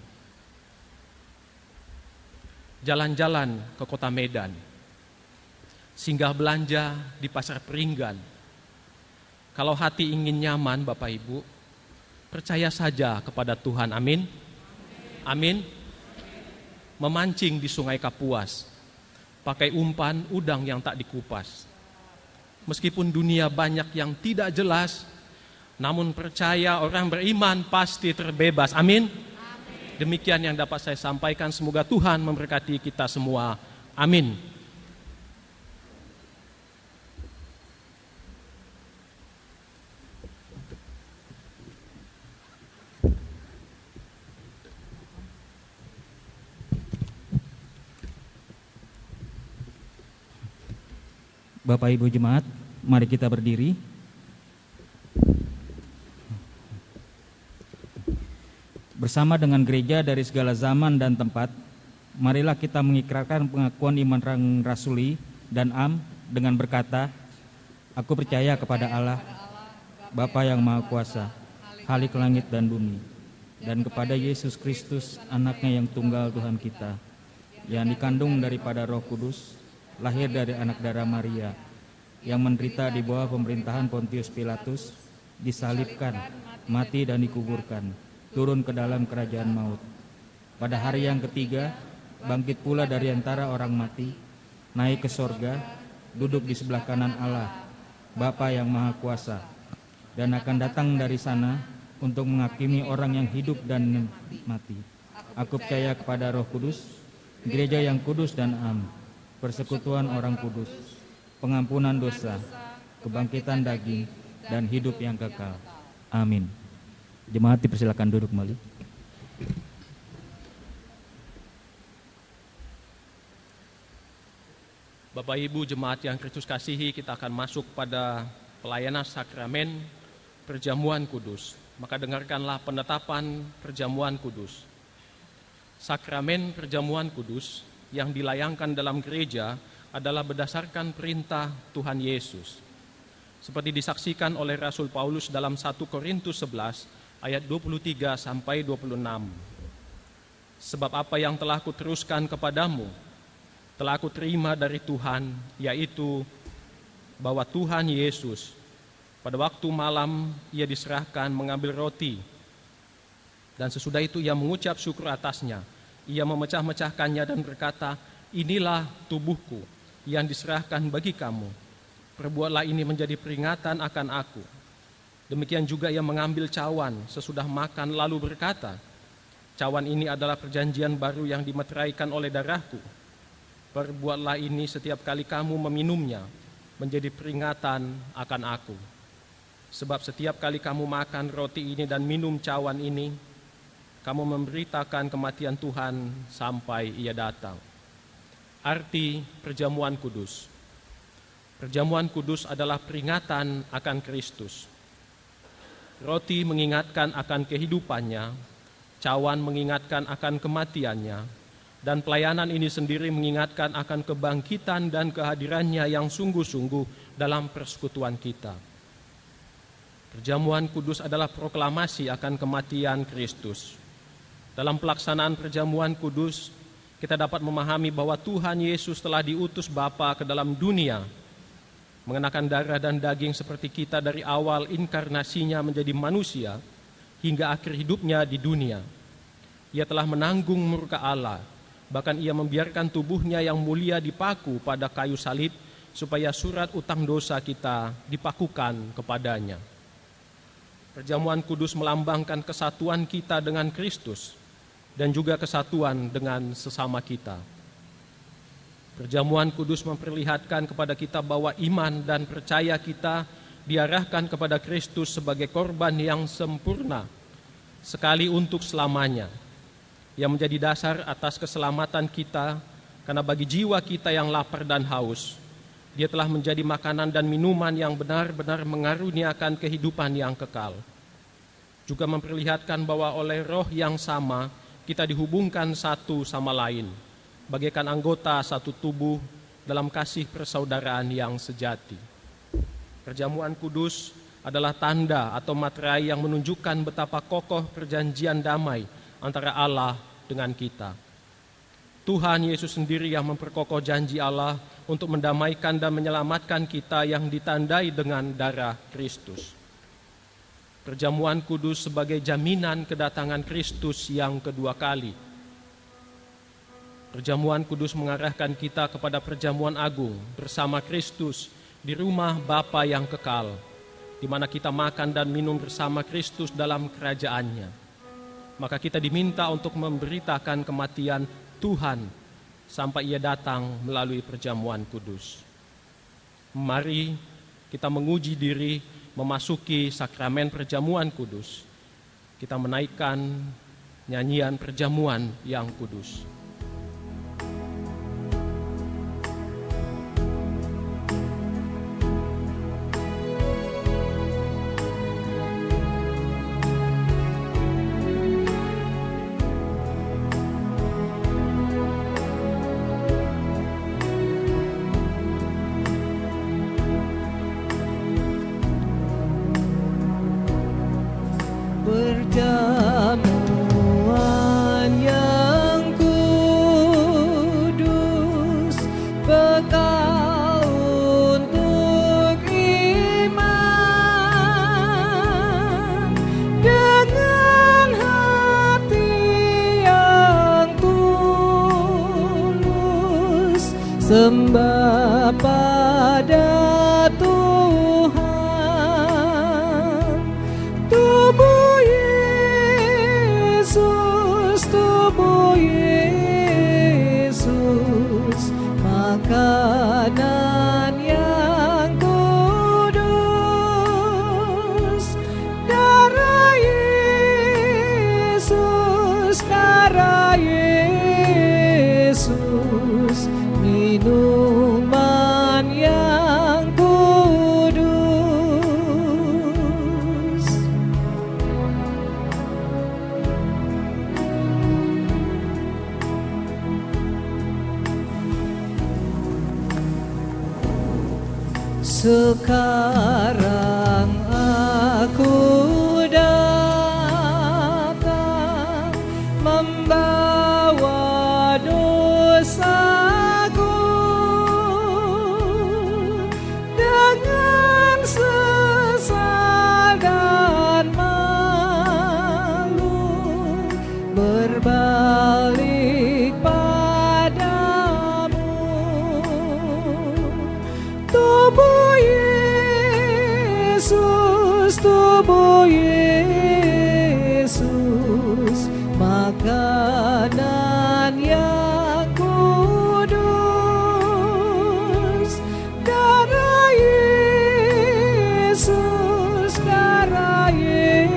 Speaker 3: Jalan-jalan ke kota Medan, singgah belanja di pasar Peringgan. Kalau hati ingin nyaman Bapak Ibu, percaya saja kepada Tuhan, amin. Amin. Memancing di Sungai Kapuas, pakai umpan udang yang tak dikupas. Meskipun dunia banyak yang tidak jelas, namun percaya orang beriman pasti terbebas, amin. Demikian yang dapat saya sampaikan, semoga Tuhan memberkati kita semua, amin.
Speaker 2: Bapak Ibu Jemaat, mari kita berdiri. Bersama dengan gereja dari segala zaman dan tempat, marilah kita mengikrarkan pengakuan iman rasuli dan dengan berkata, aku percaya kepada Allah, Bapa yang Maha Kuasa, Khalik langit dan bumi, dan kepada Yesus Kristus, anaknya yang tunggal Tuhan kita, yang dikandung daripada Roh Kudus, lahir dari anak darah Maria, yang menderita di bawah pemerintahan Pontius Pilatus, disalibkan, mati dan dikuburkan, turun ke dalam kerajaan maut. Pada hari yang ketiga, bangkit pula dari antara orang mati, naik ke sorga, duduk di sebelah kanan Allah, Bapa yang Maha Kuasa, dan akan datang dari sana untuk menghakimi orang yang hidup dan mati. Aku percaya kepada Roh Kudus, gereja yang kudus dan persekutuan orang kudus, pengampunan dosa, kebangkitan daging, dan hidup yang kekal. Amin. Jemaat dipersilakan duduk kembali.
Speaker 3: Bapak Ibu jemaat yang Kristus kasihi, kita akan masuk pada pelayanan sakramen perjamuan kudus. Maka dengarkanlah penetapan perjamuan kudus. Sakramen perjamuan kudus yang dilayangkan dalam gereja adalah berdasarkan perintah Tuhan Yesus. Seperti disaksikan oleh Rasul Paulus dalam 1 Korintus 11 ayat 23 sampai 26. Sebab apa yang telah kuteruskan kepadamu telah aku terima dari Tuhan, yaitu bahwa Tuhan Yesus pada waktu malam ia diserahkan mengambil roti, dan sesudah itu ia mengucap syukur atasnya. Ia memecah-mecahkannya dan berkata, inilah tubuhku yang diserahkan bagi kamu. Perbuatlah ini menjadi peringatan akan aku. Demikian juga ia mengambil cawan sesudah makan lalu berkata, cawan ini adalah perjanjian baru yang dimeteraikan oleh darahku. Perbuatlah ini setiap kali kamu meminumnya menjadi peringatan akan aku. Sebab setiap kali kamu makan roti ini dan minum cawan ini, kamu memberitakan kematian Tuhan sampai ia datang. Arti perjamuan kudus. Perjamuan kudus adalah peringatan akan Kristus. Roti mengingatkan akan kehidupannya, cawan mengingatkan akan kematiannya, dan pelayanan ini sendiri mengingatkan akan kebangkitan dan kehadirannya yang sungguh-sungguh dalam persekutuan kita. Perjamuan kudus adalah proklamasi akan kematian Kristus. Dalam pelaksanaan perjamuan kudus, kita dapat memahami bahwa Tuhan Yesus telah diutus Bapa ke dalam dunia, mengenakan darah dan daging seperti kita dari awal inkarnasinya menjadi manusia hingga akhir hidupnya di dunia. Ia telah menanggung murka Allah, bahkan ia membiarkan tubuhnya yang mulia dipaku pada kayu salib supaya surat utang dosa kita dipakukan kepadanya. Perjamuan kudus melambangkan kesatuan kita dengan Kristus dan juga kesatuan dengan sesama kita. Perjamuan kudus memperlihatkan kepada kita bahwa iman dan percaya kita diarahkan kepada Kristus sebagai korban yang sempurna, sekali untuk selamanya, yang menjadi dasar atas keselamatan kita, karena bagi jiwa kita yang lapar dan haus, Dia telah menjadi makanan dan minuman yang benar-benar mengaruniakan kehidupan yang kekal. Juga memperlihatkan bahwa oleh Roh yang sama, kita dihubungkan satu sama lain, bagaikan anggota satu tubuh dalam kasih persaudaraan yang sejati. Perjamuan kudus adalah tanda atau materai yang menunjukkan betapa kokoh perjanjian damai antara Allah dengan kita. Tuhan Yesus sendiri yang memperkokoh janji Allah untuk mendamaikan dan menyelamatkan kita yang ditandai dengan darah Kristus. Perjamuan kudus sebagai jaminan kedatangan Kristus yang kedua kali. Perjamuan kudus mengarahkan kita kepada perjamuan agung bersama Kristus di rumah Bapa yang kekal, di mana kita makan dan minum bersama Kristus dalam kerajaannya. Maka kita diminta untuk memberitakan kematian Tuhan sampai ia datang melalui perjamuan kudus. Mari kita menguji diri memasuki sakramen perjamuan kudus. Kita menaikkan nyanyian perjamuan yang kudus.
Speaker 4: perjamuan yang kudus, bekal untuk iman, dengan hati yang tulus, sembah pada Tuhan. Tubuh Yesus, makanan yang kudus. Darah Yesus, minuman yang kudus. Sekarang aku datang membawa dosaku, dengan sesal dan malu berbalik padamu. Tubuh Yesus, makanan yang kudus. Darah Yesus,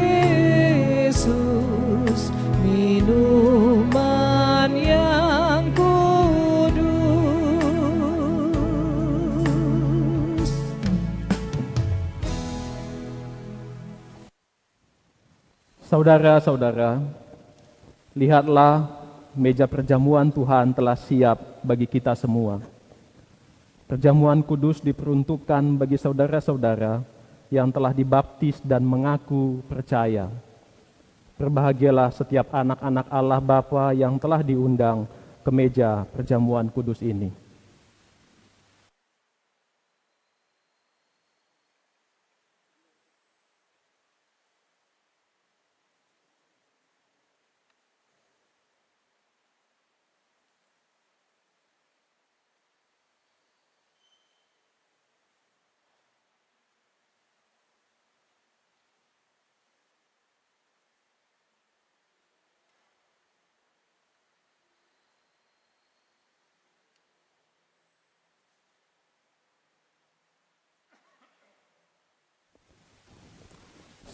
Speaker 4: minuman yang kudus.
Speaker 6: Saudara-saudara, lihatlah meja perjamuan Tuhan telah siap bagi kita semua. Perjamuan kudus diperuntukkan bagi saudara-saudara yang telah dibaptis dan mengaku percaya. Berbahagialah setiap anak-anak Allah Bapa yang telah diundang ke meja perjamuan kudus ini.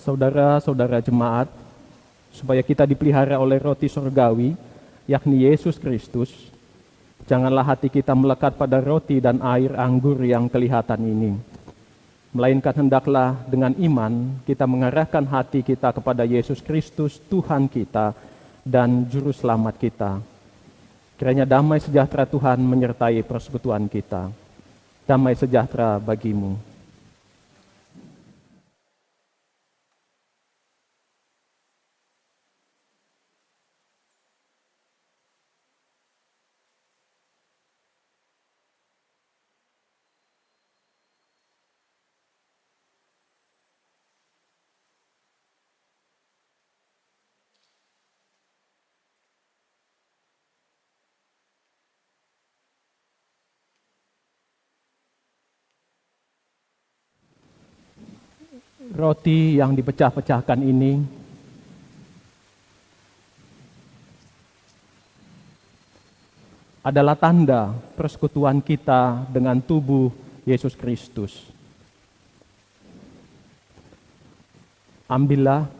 Speaker 6: Saudara-saudara jemaat, supaya kita dipelihara oleh roti surgawi, yakni Yesus Kristus, janganlah hati kita melekat pada roti dan air anggur yang kelihatan ini. Melainkan hendaklah dengan iman kita mengarahkan hati kita kepada Yesus Kristus, Tuhan kita dan Juru Selamat kita. Kiranya damai sejahtera Tuhan menyertai persekutuan kita. Damai sejahtera bagimu. Roti yang dipecah-pecahkan ini adalah tanda persekutuan kita dengan tubuh Yesus Kristus. Ambillah,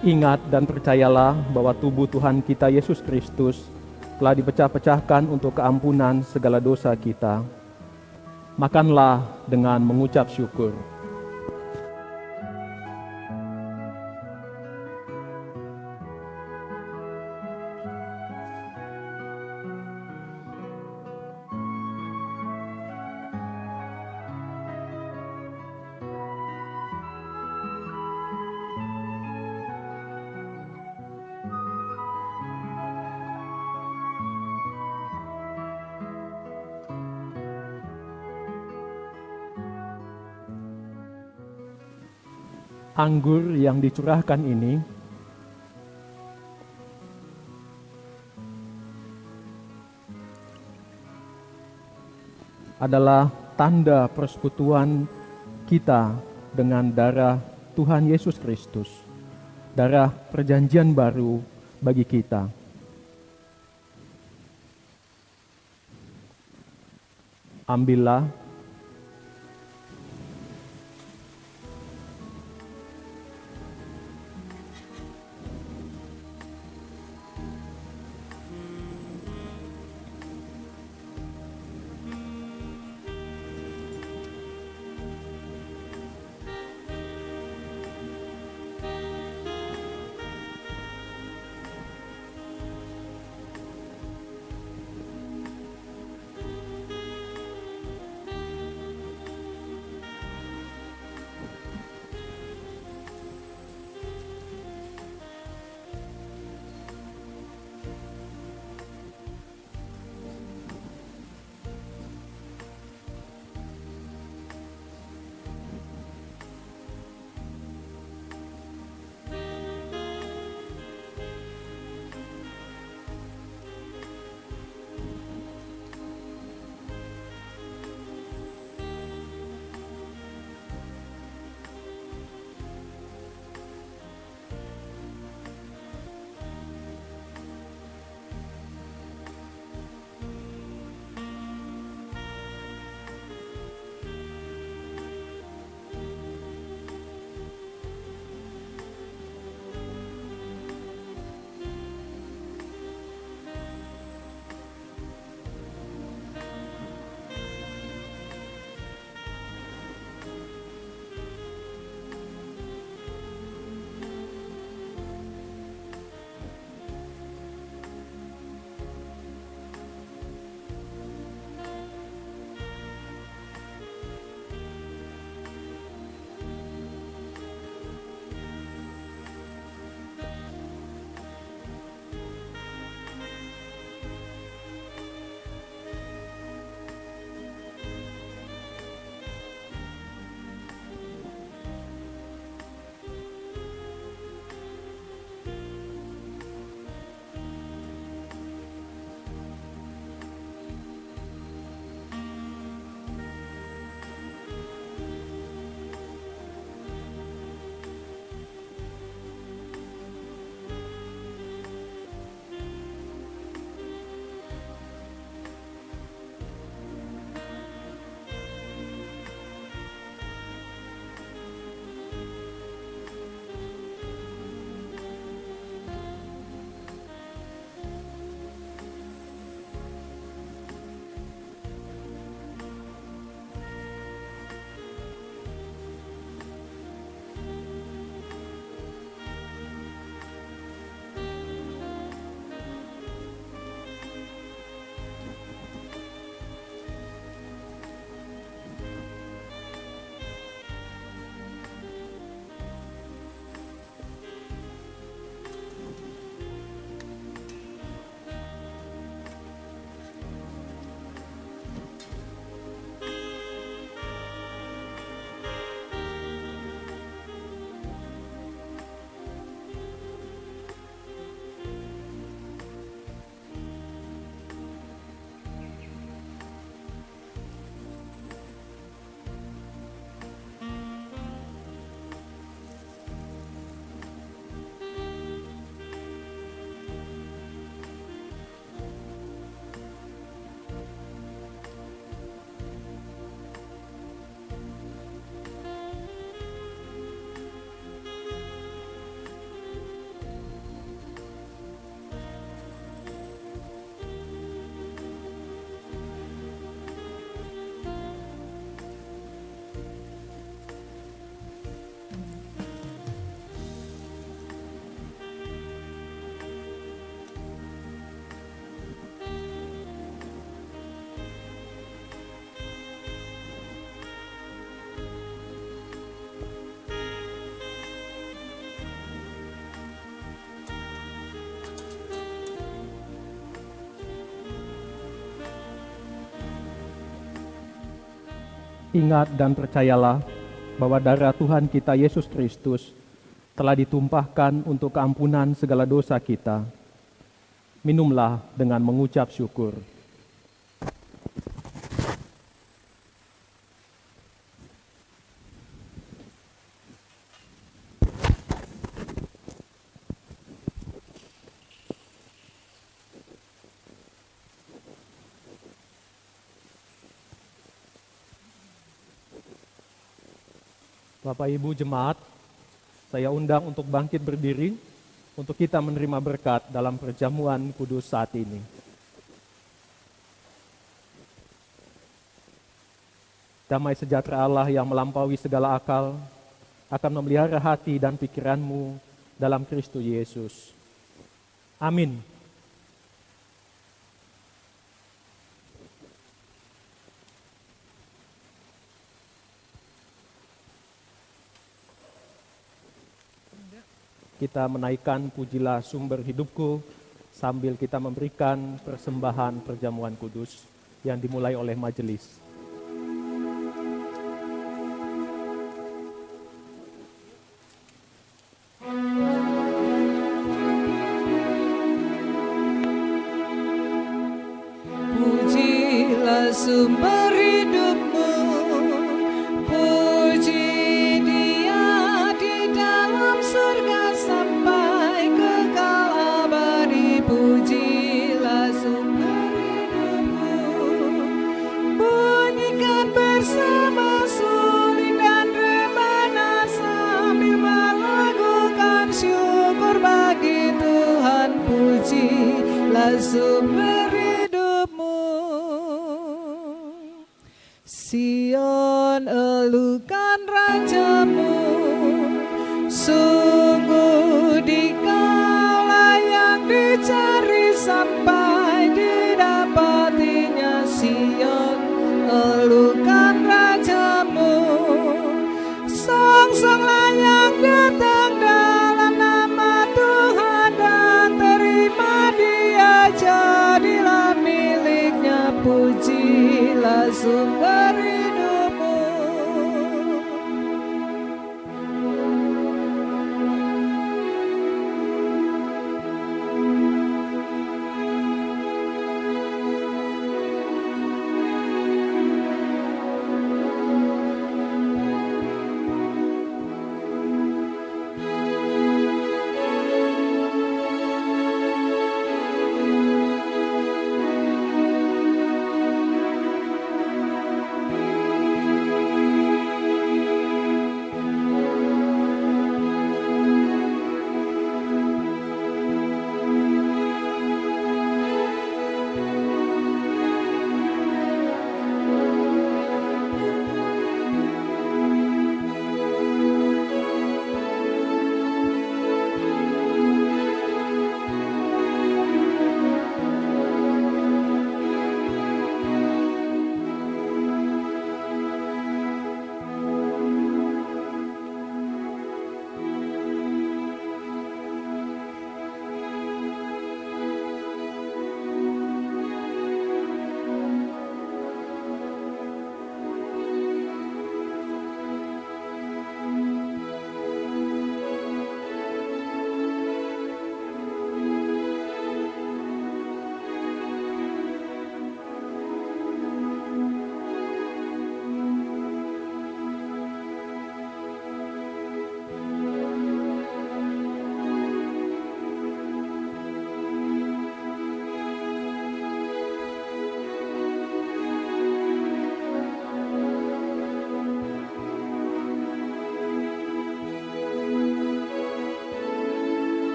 Speaker 6: Ingat dan percayalah bahwa tubuh Tuhan kita Yesus Kristus telah dipecah-pecahkan untuk keampunan segala dosa kita. Makanlah dengan mengucap syukur. Anggur yang dicurahkan ini adalah tanda persekutuan kita dengan darah Tuhan Yesus Kristus, darah perjanjian baru bagi kita. Ambillah. Ingat dan percayalah bahwa darah Tuhan kita Yesus Kristus telah ditumpahkan untuk keampunan segala dosa kita. Minumlah dengan mengucap syukur. Bapak Ibu jemaat, saya undang untuk bangkit berdiri untuk kita menerima berkat dalam perjamuan kudus saat ini. Damai sejahtera Allah yang melampaui segala akal akan memelihara hati dan pikiranmu dalam Kristus Yesus. Amin. Kita menaikkan pujilah sumber hidupku sambil kita memberikan persembahan perjamuan kudus yang dimulai oleh majelis.
Speaker 4: Pujilah sumber hidupmu, puji Dia di dalam surga sampai kekal abadi. Pujilah sumber hidupmu, bunyikan bersama suling dan rebana sambil melakukan syukur bagi Tuhan. Pujilah sumber hidupmu. Sion, elukan rajamu, sungguh dikaulah yang dicari sampai didapatinya. Sion, elukan rajamu, song-songlah yang datang dalam nama Tuhan dan terima Dia jadilah miliknya. Pujilah sumber hidupmu.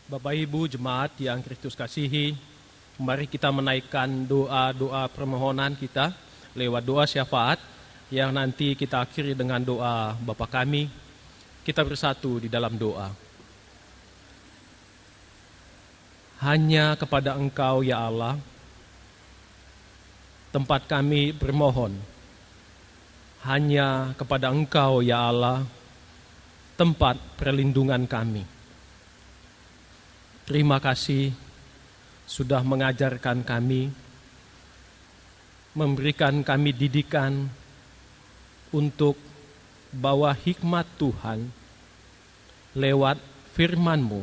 Speaker 3: Bapak Ibu jemaat yang Kristus kasihi, mari kita menaikkan doa-doa permohonan kita lewat doa syafaat yang nanti kita akhiri dengan doa Bapa kami. Kita bersatu di dalam doa. Hanya kepada Engkau ya Allah, tempat kami bermohon. Hanya kepada Engkau ya Allah, tempat perlindungan kami. Terima kasih sudah mengajarkan kami, memberikan kami didikan untuk bawa hikmat Tuhan lewat firman-Mu,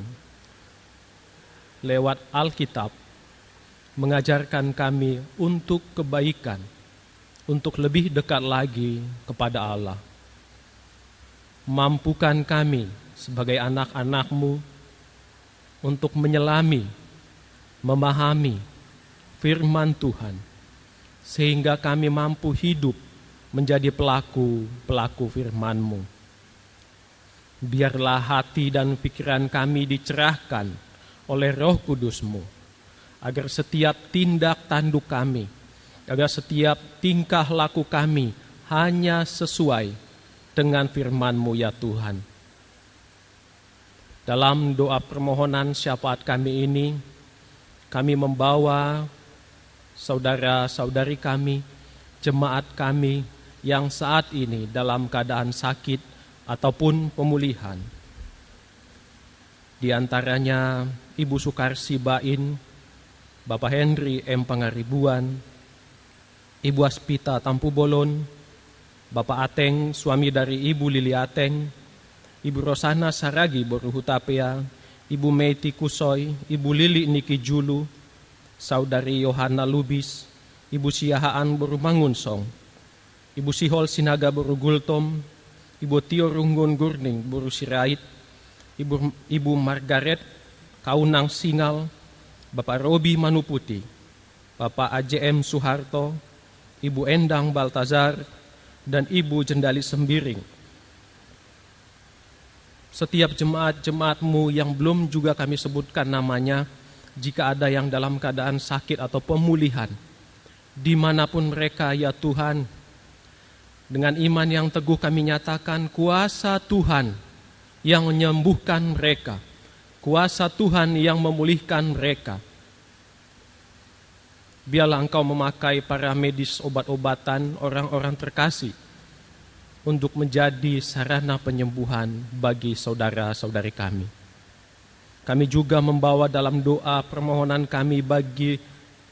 Speaker 3: lewat Alkitab, mengajarkan kami untuk kebaikan, untuk lebih dekat lagi kepada Allah. Mampukan kami sebagai anak-anak-Mu untuk menyelami, memahami firman Tuhan, sehingga kami mampu hidup menjadi pelaku firman-Mu. Biarlah hati dan pikiran kami dicerahkan oleh Roh Kudus-Mu, agar setiap tindak tanduk kami, agar setiap tingkah laku kami hanya sesuai dengan firman-Mu ya Tuhan. Dalam doa permohonan syafaat kami ini, kami membawa saudara-saudari kami, jemaat kami yang saat ini dalam keadaan sakit ataupun pemulihan. Di antaranya Ibu Sukarsi Bain, Bapak Henry M. Pangaribuan, Ibu Aspita Tampu Bolon, Bapak Ateng, suami dari Ibu Lili Ateng, Ibu Rosana Saragi Boruhutapea, Ibu Meiti Kusoy, Ibu Lili Niki Julu, Saudari Yohana Lubis, Ibu Siahaan Borumangunsong, Ibu Sihol Sinaga Borugultom, Ibu Tio Runggun Gurning Boru Sirait, Ibu Margaret Kaunang Singal, Bapak Robi Manuputi, Bapak AJM Suharto, Ibu Endang Baltazar, dan Ibu Jendali Sembiring. Setiap jemaat-jemaat-Mu yang belum juga kami sebutkan namanya, jika ada yang dalam keadaan sakit atau pemulihan, dimanapun mereka ya Tuhan, dengan iman yang teguh kami nyatakan kuasa Tuhan yang menyembuhkan mereka, kuasa Tuhan yang memulihkan mereka. Biarlah Engkau memakai para medis obat-obatan, orang-orang terkasih, untuk menjadi sarana penyembuhan bagi saudara-saudari kami. Kami juga membawa dalam doa permohonan kami bagi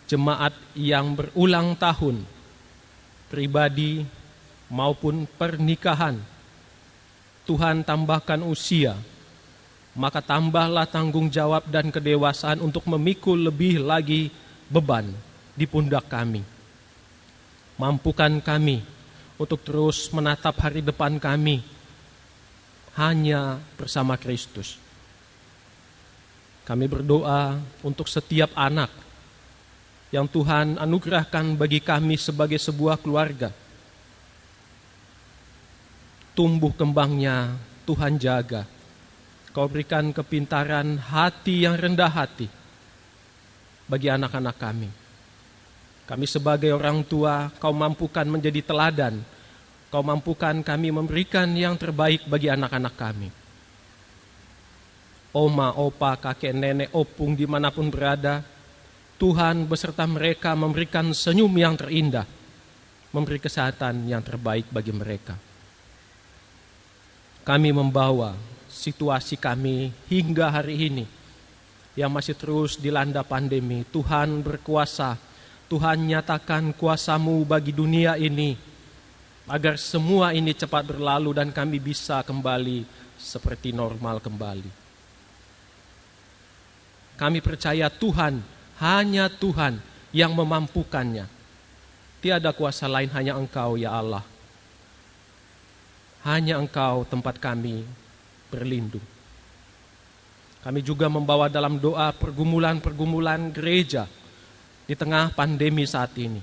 Speaker 3: jemaat yang berulang tahun, pribadi maupun pernikahan. Tuhan tambahkan usia, maka tambahlah tanggung jawab dan kedewasaan untuk memikul lebih lagi beban di pundak kami. Mampukan kami untuk terus menatap hari depan kami hanya bersama Kristus. Kami berdoa untuk setiap anak yang Tuhan anugerahkan bagi kami sebagai sebuah keluarga. Tumbuh kembangnya Tuhan jaga. Kau berikan kepintaran hati yang rendah hati bagi anak-anak kami. Kami sebagai orang tua, Kau mampukan menjadi teladan. Kau mampukan kami memberikan yang terbaik bagi anak-anak kami. Oma, opa, kakek, nenek, opung dimanapun berada, Tuhan beserta mereka memberikan senyum yang terindah, memberi kesehatan yang terbaik bagi mereka. Kami membawa situasi kami hingga hari ini yang masih terus dilanda pandemi. Tuhan berkuasa, Tuhan nyatakan kuasa-Mu bagi dunia ini, agar semua ini cepat berlalu dan kami bisa kembali seperti normal kembali. Kami percaya Tuhan, hanya Tuhan yang memampukannya. Tiada kuasa lain, hanya Engkau ya Allah. Hanya Engkau tempat kami berlindung. Kami juga membawa dalam doa pergumulan-pergumulan gereja di tengah pandemi saat ini.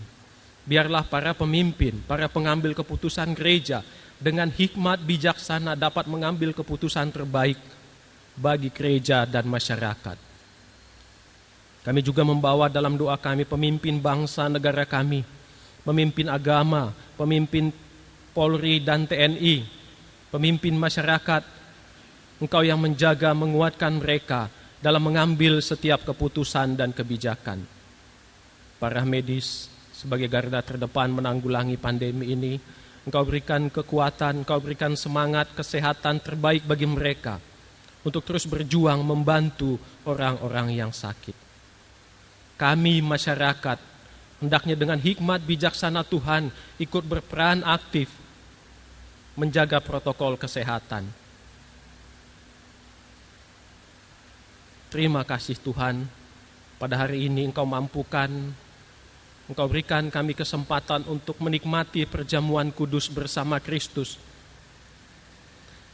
Speaker 3: Biarlah para pemimpin, para pengambil keputusan gereja dengan hikmat bijaksana dapat mengambil keputusan terbaik bagi gereja dan masyarakat. Kami juga membawa dalam doa kami pemimpin bangsa negara kami, pemimpin agama, pemimpin Polri dan TNI, pemimpin masyarakat. Engkau yang menjaga, menguatkan mereka dalam mengambil setiap keputusan dan kebijakan. Para medis sebagai garda terdepan menanggulangi pandemi ini, Engkau berikan kekuatan, Engkau berikan semangat, kesehatan terbaik bagi mereka untuk terus berjuang membantu orang-orang yang sakit. Kami masyarakat hendaknya dengan hikmat bijaksana Tuhan ikut berperan aktif menjaga protokol kesehatan. Terima kasih Tuhan, pada hari ini Engkau mampukan, Engkau berikan kami kesempatan untuk menikmati perjamuan kudus bersama Kristus,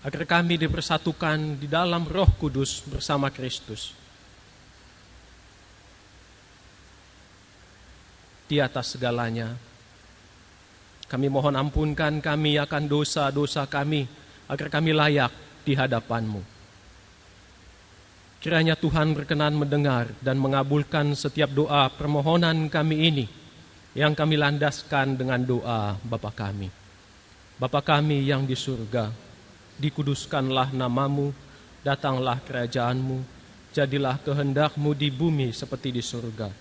Speaker 3: agar kami dipersatukan di dalam Roh Kudus bersama Kristus. Di atas segalanya, kami mohon ampunkan kami akan dosa-dosa kami, agar kami layak di hadapan-Mu. Kiranya Tuhan berkenan mendengar dan mengabulkan setiap doa permohonan kami ini, yang kami landaskan dengan doa Bapa kami. Bapa kami yang di surga, dikuduskanlah nama-Mu, datanglah kerajaan-Mu, jadilah kehendak-Mu di bumi seperti di surga.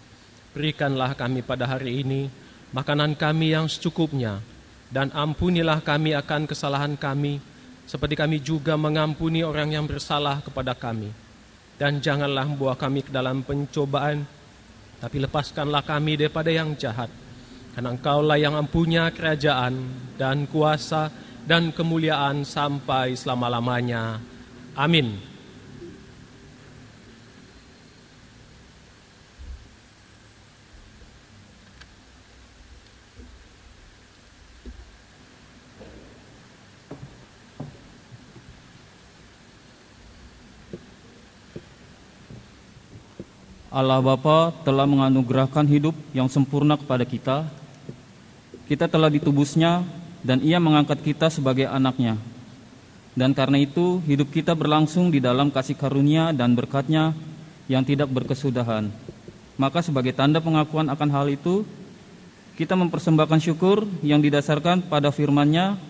Speaker 3: Berikanlah kami pada hari ini makanan kami yang secukupnya, dan ampunilah kami akan kesalahan kami, seperti kami juga mengampuni orang yang bersalah kepada kami. Dan janganlah membawa kami ke dalam pencobaan, tapi lepaskanlah kami daripada yang jahat. Karena Engkaulah yang mempunyai kerajaan dan kuasa dan kemuliaan sampai selama-lamanya. Amin.
Speaker 2: Allah Bapa telah menganugerahkan hidup yang sempurna kepada kita. Kita telah ditebusnya dan Ia mengangkat kita sebagai anak-Nya. Dan karena itu hidup kita berlangsung di dalam kasih karunia dan berkat-Nya yang tidak berkesudahan. Maka sebagai tanda pengakuan akan hal itu, kita mempersembahkan syukur yang didasarkan pada firman-Nya.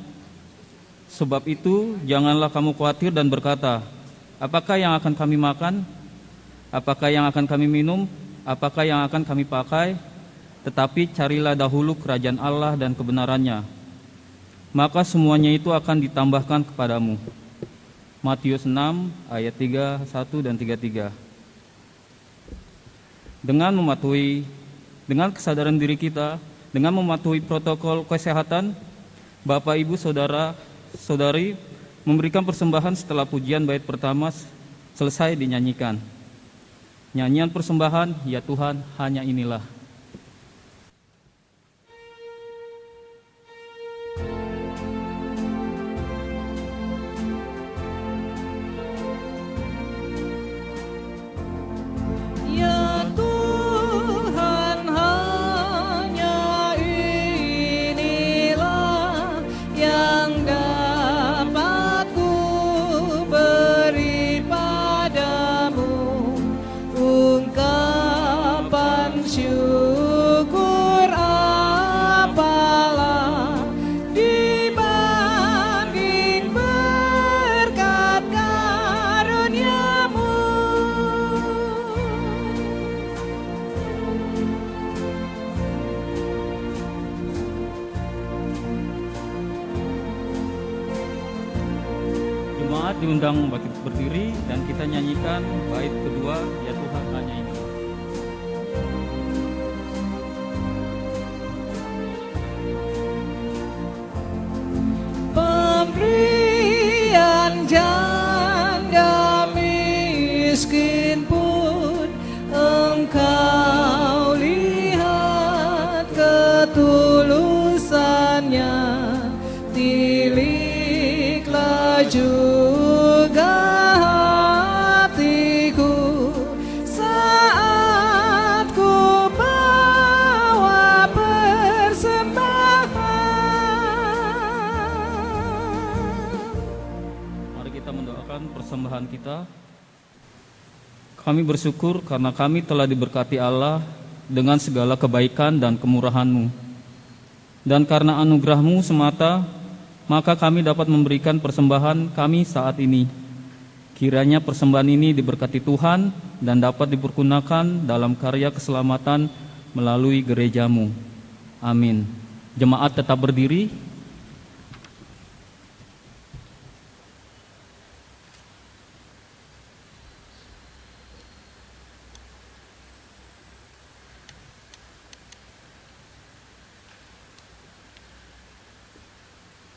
Speaker 2: Sebab itu janganlah kamu khawatir dan berkata, apakah yang akan kami makan? Apakah yang akan kami minum? Apakah yang akan kami pakai? Tetapi carilah dahulu kerajaan Allah dan kebenarannya, maka semuanya itu akan ditambahkan kepadamu. Matius 6 ayat 31 dan 33. Dengan kesadaran diri kita, dengan mematuhi protokol kesehatan, Bapak, Ibu, Saudara, Saudari memberikan persembahan setelah pujian bait pertama selesai dinyanyikan. Nyanyian persembahan, ya Tuhan, hanya inilah.
Speaker 4: Ya Tuhan, hanya inilah yang dapat ku beri padamu. Ungkapan syukur apalah dibanding berkat karunia-Mu.
Speaker 2: Jemaat diundang berdiri dan kita nyanyikan bait kedua, ya Tuhan, hanya inilah.
Speaker 4: Pemberian janda miskin pun Engkau lihat ketulusannya. Tiliklah juga hatiku saat ku bawa persembahan.
Speaker 2: Mari kita mendoakan persembahan kita. Kami bersyukur karena kami telah diberkati Allah dengan segala kebaikan dan kemurahan-Mu. Dan karena anugerah-Mu semata, maka kami dapat memberikan persembahan kami saat ini. Kiranya persembahan ini diberkati Tuhan dan dapat dipergunakan dalam karya keselamatan melalui gereja-Mu. Amin. Jemaat tetap berdiri.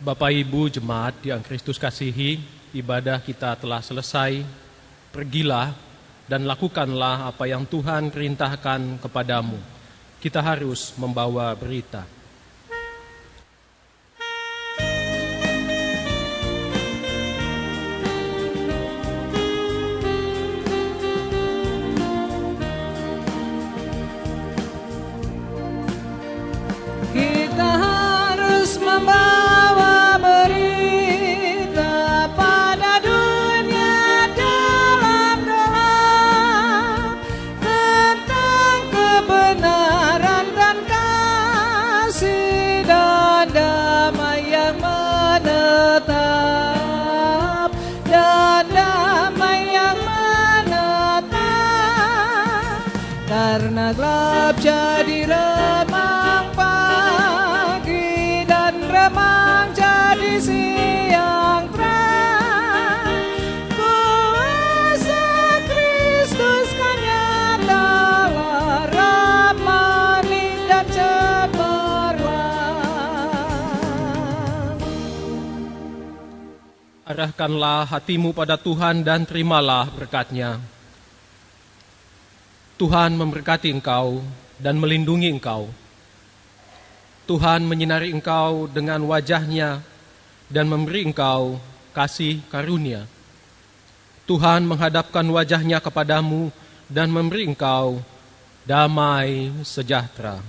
Speaker 3: Bapak Ibu jemaat yang Kristus kasihi, ibadah kita telah selesai. Pergilah dan lakukanlah apa yang Tuhan perintahkan kepadamu. Kita harus membawa berita.
Speaker 4: Kita harus membawa berita pada dunia dalam-dalam tentang kebenaran dan kasih dan damai yang menetap, dan damai yang menetap, karena gelap jadi remang pagi dan remang jadi siang terang. Kuasa Kristus kan nyatalah, ramani dan cemerlang.
Speaker 3: Arahkanlah hatimu pada Tuhan dan terimalah berkat-Nya. Tuhan memberkati engkau dan melindungi engkau. Tuhan menyinari engkau dengan wajah-Nya dan memberi engkau kasih karunia. Tuhan menghadapkan wajah-Nya kepadamu dan memberi engkau damai sejahtera.